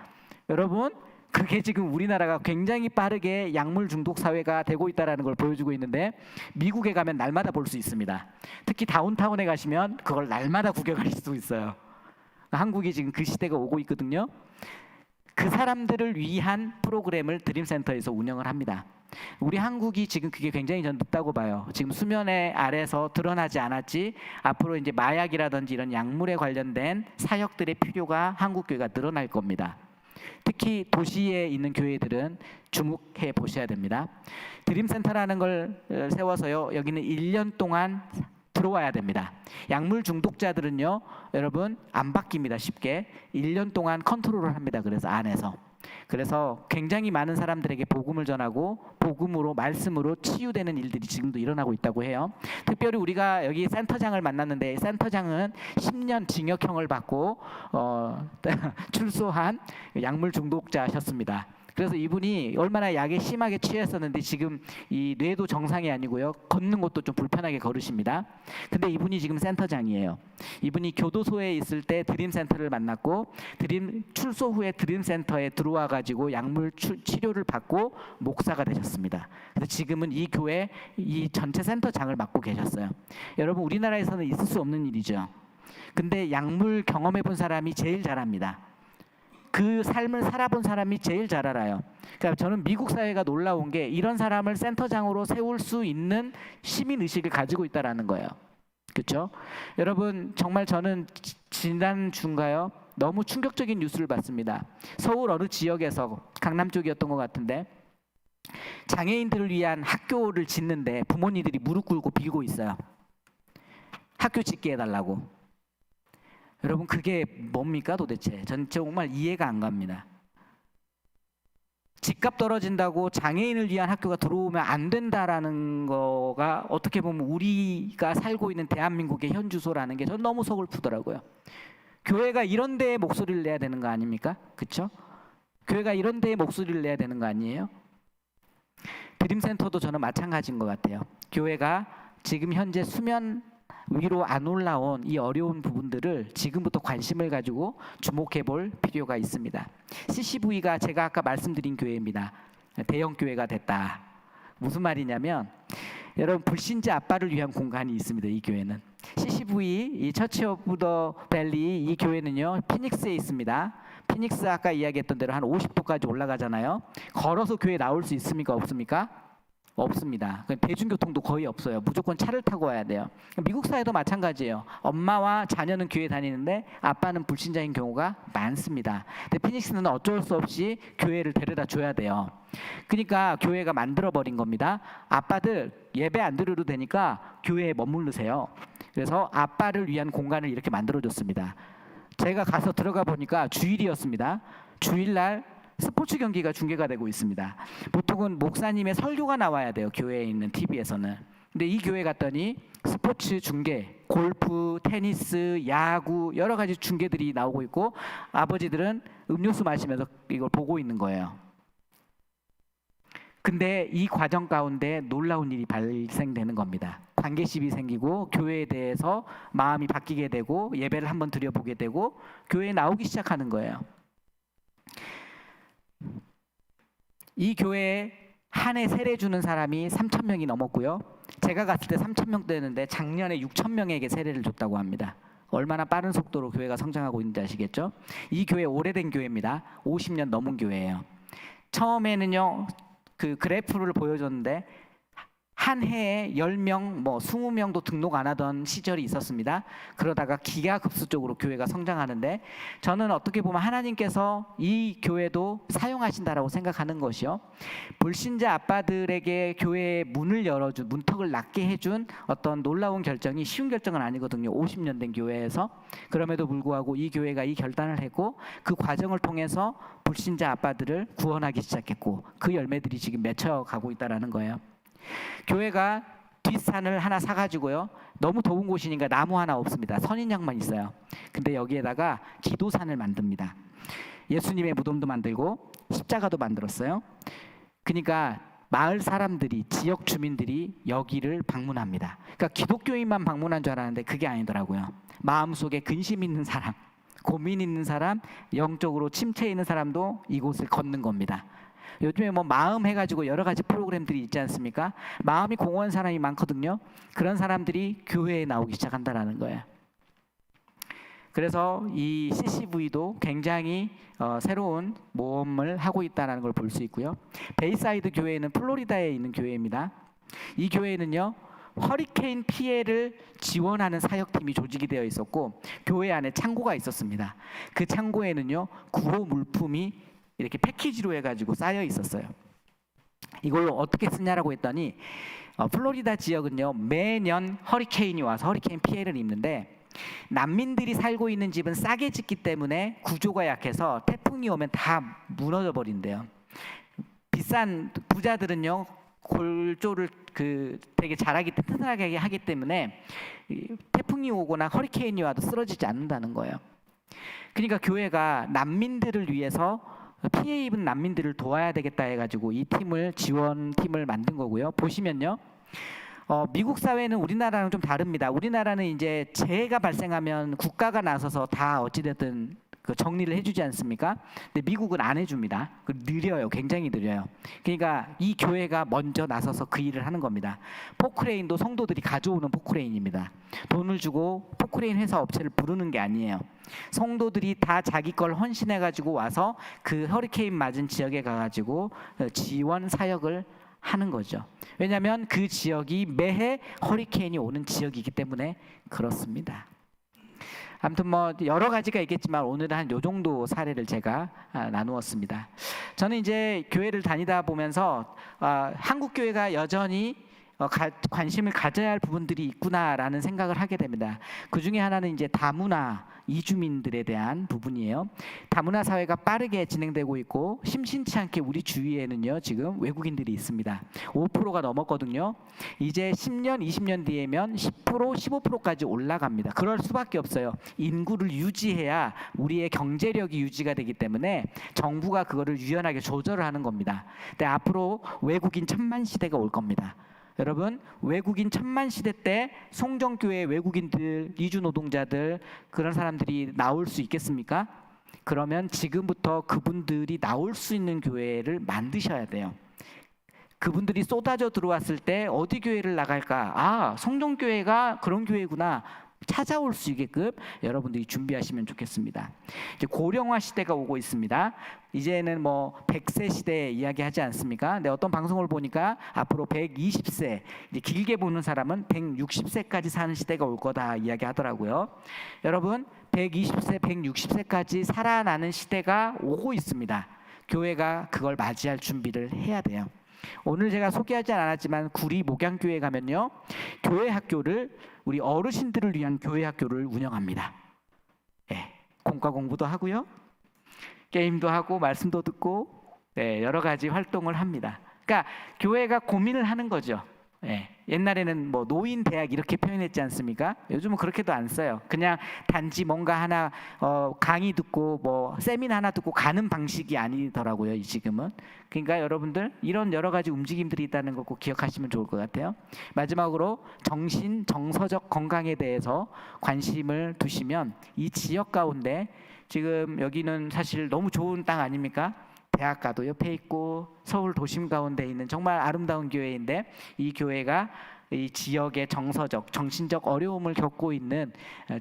여러분, 그게 지금 우리나라가 굉장히 빠르게 약물 중독 사회가 되고 있다는 걸 보여주고 있는데 미국에 가면 날마다 볼 수 있습니다. 특히 다운타운에 가시면 그걸 날마다 구경할 수 있어요. 한국이 지금 그 시대가 오고 있거든요. 그 사람들을 위한 프로그램을 드림센터에서 운영을 합니다. 우리 한국이 지금 그게 굉장히 전 늦다고 봐요. 지금 수면의 아래서 드러나지 않았지 앞으로 이제 마약이라든지 이런 약물에 관련된 사역들의 필요가 한국 교회가 늘어날 겁니다. 특히 도시에 있는 교회들은 주목해 보셔야 됩니다. 드림센터라는 걸 세워서요. 여기는 1년 동안 들어와야 됩니다. 약물 중독자들은요. 여러분 안 바뀝니다. 쉽게. 1년 동안 컨트롤을 합니다. 그래서 안에서. 그래서 굉장히 많은 사람들에게 복음을 전하고 복음으로 말씀으로 치유되는 일들이 지금도 일어나고 있다고 해요. 특별히 우리가 여기 센터장을 만났는데 센터장은 10년 징역형을 받고 출소한 약물 중독자셨습니다. 그래서 이분이 얼마나 약에 심하게 취했었는데 지금 이 뇌도 정상이 아니고요. 걷는 것도 좀 불편하게 걸으십니다. 근데 이분이 지금 센터장이에요. 이분이 교도소에 있을 때 드림센터를 만났고 출소 후에 드림센터에 들어와 가지고 약물 치료를 받고 목사가 되셨습니다. 그래서 지금은 이 교회 이 전체 센터장을 맡고 계셨어요. 여러분 우리나라에서는 있을 수 없는 일이죠. 근데 약물 경험해 본 사람이 제일 잘합니다. 그 삶을 살아본 사람이 제일 잘 알아요. 그러니까 저는 미국 사회가 놀라운 게 이런 사람을 센터장으로 세울 수 있는 시민 의식을 가지고 있다라는 거예요. 그렇죠? 여러분 정말 저는 지난주인가요? 너무 충격적인 뉴스를 봤습니다. 서울 어느 지역에서 강남 쪽이었던 것 같은데 장애인들을 위한 학교를 짓는데 부모님들이 무릎 꿇고 빌고 있어요. 학교 짓게 해달라고. 여러분 그게 뭡니까 도대체? 전 정말 이해가 안 갑니다. 집값 떨어진다고 장애인을 위한 학교가 들어오면 안 된다라는 거가 어떻게 보면 우리가 살고 있는 대한민국의 현 주소라는 게 저는 너무 서글프더라고요. 교회가 이런 데에 목소리를 내야 되는 거 아닙니까? 그렇죠? 교회가 이런 데에 목소리를 내야 되는 거 아니에요? 드림센터도 저는 마찬가지인 것 같아요. 교회가 지금 현재 수면 위로 안 올라온 이 어려운 부분들을 지금부터 관심을 가지고 주목해 볼 필요가 있습니다. CCV가 제가 아까 말씀드린 교회입니다. 대형 교회가 됐다. 무슨 말이냐면 여러분 불신자 아빠를 위한 공간이 있습니다. 이 교회는 CCV 이 처치 오브 더 밸리 이 교회는요 피닉스에 있습니다. 피닉스 아까 이야기했던 대로 한 50도까지 올라가잖아요. 걸어서 교회 나올 수 있습니까? 없습니까? 없습니다. 대중교통도 거의 없어요. 무조건 차를 타고 와야 돼요. 미국 사회도 마찬가지예요. 엄마와 자녀는 교회 다니는데 아빠는 불신자인 경우가 많습니다. 근데 피닉스는 어쩔 수 없이 교회를 데려다 줘야 돼요. 그러니까 교회가 만들어 버린 겁니다. 아빠들 예배 안 드려도 되니까 교회에 머무르세요. 그래서 아빠를 위한 공간을 이렇게 만들어 줬습니다. 제가 가서 들어가 보니까 주일이었습니다. 주일날 스포츠 경기가 중계가 되고 있습니다. 보통은 목사님의 설교가 나와야 돼요. 교회에 있는 TV에서는. 근데 이 교회 갔더니 스포츠 중계, 골프, 테니스, 야구 여러 가지 중계들이 나오고 있고 아버지들은 음료수 마시면서 이걸 보고 있는 거예요. 근데 이 과정 가운데 놀라운 일이 발생되는 겁니다. 관계심이 생기고 교회에 대해서 마음이 바뀌게 되고 예배를 한번 드려보게 되고 교회에 나오기 시작하는 거예요. 이 교회에 한 해 세례 주는 사람이 3,000명이 넘었고요. 제가 갔을 때 3,000명 되는데 작년에 6,000명에게 세례를 줬다고 합니다. 얼마나 빠른 속도로 교회가 성장하고 있는지 아시겠죠? 이 교회 오래된 교회입니다. 50년 넘은 교회예요. 처음에는요. 그 그래프를 보여줬는데 한 해에 10명, 20명도 등록 안 하던 시절이 있었습니다. 그러다가 기하급수적으로 교회가 성장하는데 저는 어떻게 보면 하나님께서 이 교회도 사용하신다라고 생각하는 것이요. 불신자 아빠들에게 교회의 문을 열어준, 문턱을 낮게 해준 어떤 놀라운 결정이 쉬운 결정은 아니거든요. 50년 된 교회에서. 그럼에도 불구하고 이 교회가 이 결단을 했고 그 과정을 통해서 불신자 아빠들을 구원하기 시작했고 그 열매들이 지금 맺혀가고 있다는 거예요. 교회가 뒷산을 하나 사가지고요. 너무 더운 곳이니까 나무 하나 없습니다. 선인장만 있어요. 근데 여기에다가 기도산을 만듭니다. 예수님의 무덤도 만들고 십자가도 만들었어요. 그러니까 마을 사람들이, 지역 주민들이 여기를 방문합니다. 그러니까 기독교인만 방문한 줄 알았는데 그게 아니더라고요. 마음속에 근심 있는 사람, 고민 있는 사람, 영적으로 침체해 있는 사람도 이곳을 걷는 겁니다. 요즘에 마음 해가지고 여러 가지 프로그램들이 있지 않습니까? 마음이 공허한 사람이 많거든요. 그런 사람들이 교회에 나오기 시작한다라는 거예요. 그래서 이 CCV도 굉장히 새로운 모험을 하고 있다는 걸 볼 수 있고요. 베이사이드 교회는 플로리다에 있는 교회입니다. 이 교회는요. 허리케인 피해를 지원하는 사역팀이 조직이 되어 있었고 교회 안에 창고가 있었습니다. 그 창고에는요. 구호 물품이 이렇게 패키지로 해가지고 쌓여 있었어요. 이걸 어떻게 쓰냐라고 했더니 플로리다 지역은요 매년 허리케인이 와서 허리케인 피해를 입는데 난민들이 살고 있는 집은 싸게 짓기 때문에 구조가 약해서 태풍이 오면 다 무너져 버린대요. 비싼 부자들은요 골조를 되게 잘하기 튼튼하게 하기 때문에 태풍이 오거나 허리케인이 와도 쓰러지지 않는다는 거예요. 그러니까 교회가 난민들을 위해서 피해 입은 난민들을 도와야 되겠다 해가지고 이 지원팀을 만든 거고요. 보시면요. 미국 사회는 우리나라랑 좀 다릅니다. 우리나라는 이제 재해가 발생하면 국가가 나서서 다 어찌됐든 그 정리를 해주지 않습니까? 근데 미국은 안 해줍니다. 느려요. 굉장히 느려요. 그러니까 이 교회가 먼저 나서서 그 일을 하는 겁니다. 포크레인도 성도들이 가져오는 포크레인입니다. 돈을 주고 포크레인 회사 업체를 부르는 게 아니에요. 성도들이 다 자기 걸 헌신해가지고 와서 그 허리케인 맞은 지역에 가가지고 지원 사역을 하는 거죠. 왜냐하면 그 지역이 매해 허리케인이 오는 지역이기 때문에 그렇습니다. 아무튼 여러 가지가 있겠지만 오늘은 한 요 정도 사례를 제가 나누었습니다. 저는 이제 교회를 다니다 보면서 한국 교회가 여전히 관심을 가져야 할 부분들이 있구나라는 생각을 하게 됩니다. 그 중에 하나는 이제 다문화 이주민들에 대한 부분이에요. 다문화 사회가 빠르게 진행되고 있고 심심치 않게 우리 주위에는요 지금 외국인들이 있습니다. 5%가 넘었거든요. 이제 10년, 20년 뒤에면 10%, 15%까지 올라갑니다. 그럴 수밖에 없어요. 인구를 유지해야 우리의 경제력이 유지가 되기 때문에 정부가 그거를 유연하게 조절을 하는 겁니다. 근데 앞으로 외국인 천만 시대가 올 겁니다. 여러분, 외국인 천만 시대 때 송정교회 외국인들, 이주 노동자들 그런 사람들이 나올 수 있겠습니까? 그러면 지금부터 그분들이 나올 수 있는 교회를 만드셔야 돼요. 그분들이 쏟아져 들어왔을 때 어디 교회를 나갈까? 아, 송정교회가 그런 교회구나. 찾아올 수 있게끔 여러분들이 준비하시면 좋겠습니다. 이제 고령화 시대가 오고 있습니다. 이제는 뭐 100세 시대 이야기하지 않습니까? 근데 어떤 방송을 보니까 앞으로 120세, 이제 길게 보는 사람은 160세까지 사는 시대가 올 거다 이야기하더라고요. 여러분, 120세, 160세까지 살아나는 시대가 오고 있습니다. 교회가 그걸 맞이할 준비를 해야 돼요. 오늘 제가 소개하지 않았지만 구리 목양교회 가면요, 교회 학교를 우리 어르신들을 위한 교회 학교를 운영합니다. 네, 공과 공부도 하고요, 게임도 하고 말씀도 듣고, 네, 여러 가지 활동을 합니다. 그러니까 교회가 고민을 하는 거죠. 네, 옛날에는 뭐 노인 대학 이렇게 표현했지 않습니까? 요즘은 그렇게도 안 써요. 그냥 단지 뭔가 하나 강의 듣고 뭐 세미나 하나 듣고 가는 방식이 아니더라고요, 지금은. 그러니까 여러분들 이런 여러 가지 움직임들이 있다는 거 꼭 기억하시면 좋을 것 같아요. 마지막으로 정서적 건강에 대해서 관심을 두시면 이 지역 가운데 지금 여기는 사실 너무 좋은 땅 아닙니까? 대학가도 옆에 있고 서울 도심 가운데 있는 정말 아름다운 교회인데, 이 교회가 이 지역의 정서적, 정신적 어려움을 겪고 있는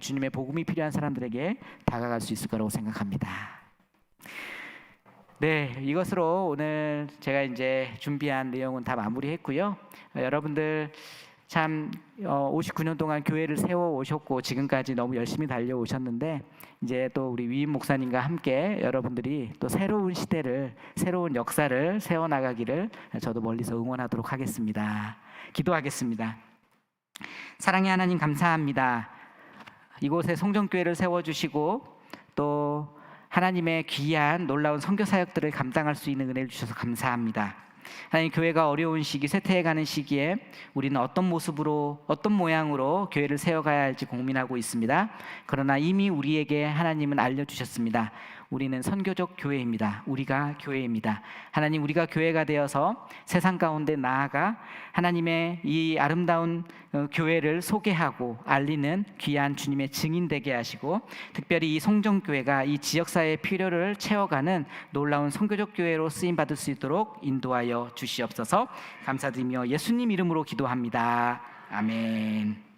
주님의 복음이 필요한 사람들에게 다가갈 수 있을 거라고 생각합니다. 네, 이것으로 오늘 제가 이제 준비한 내용은 다 마무리했고요. 여러분들 참 59년 동안 교회를 세워 오셨고 지금까지 너무 열심히 달려오셨는데, 이제 또 우리 위임 목사님과 함께 여러분들이 또 새로운 시대를, 새로운 역사를 세워나가기를 저도 멀리서 응원하도록 하겠습니다. 기도하겠습니다. 사랑의 하나님, 감사합니다. 이곳에 송정교회를 세워주시고 또 하나님의 귀한 놀라운 선교 사역들을 감당할 수 있는 은혜를 주셔서 감사합니다. 하나님, 교회가 어려운 시기, 쇠퇴해가는 시기에 우리는 어떤 모습으로, 어떤 모양으로 교회를 세워가야 할지 고민하고 있습니다. 그러나 이미 우리에게 하나님은 알려주셨습니다. 우리는 선교적 교회입니다. 우리가 교회입니다. 하나님, 우리가 교회가 되어서 세상 가운데 나아가 하나님의 이 아름다운 교회를 소개하고 알리는 귀한 주님의 증인 되게 하시고, 특별히 이 송정교회가 이 지역사회의 필요를 채워가는 놀라운 선교적 교회로 쓰임받을 수 있도록 인도하여 주시옵소서. 감사드리며 예수님 이름으로 기도합니다. 아멘.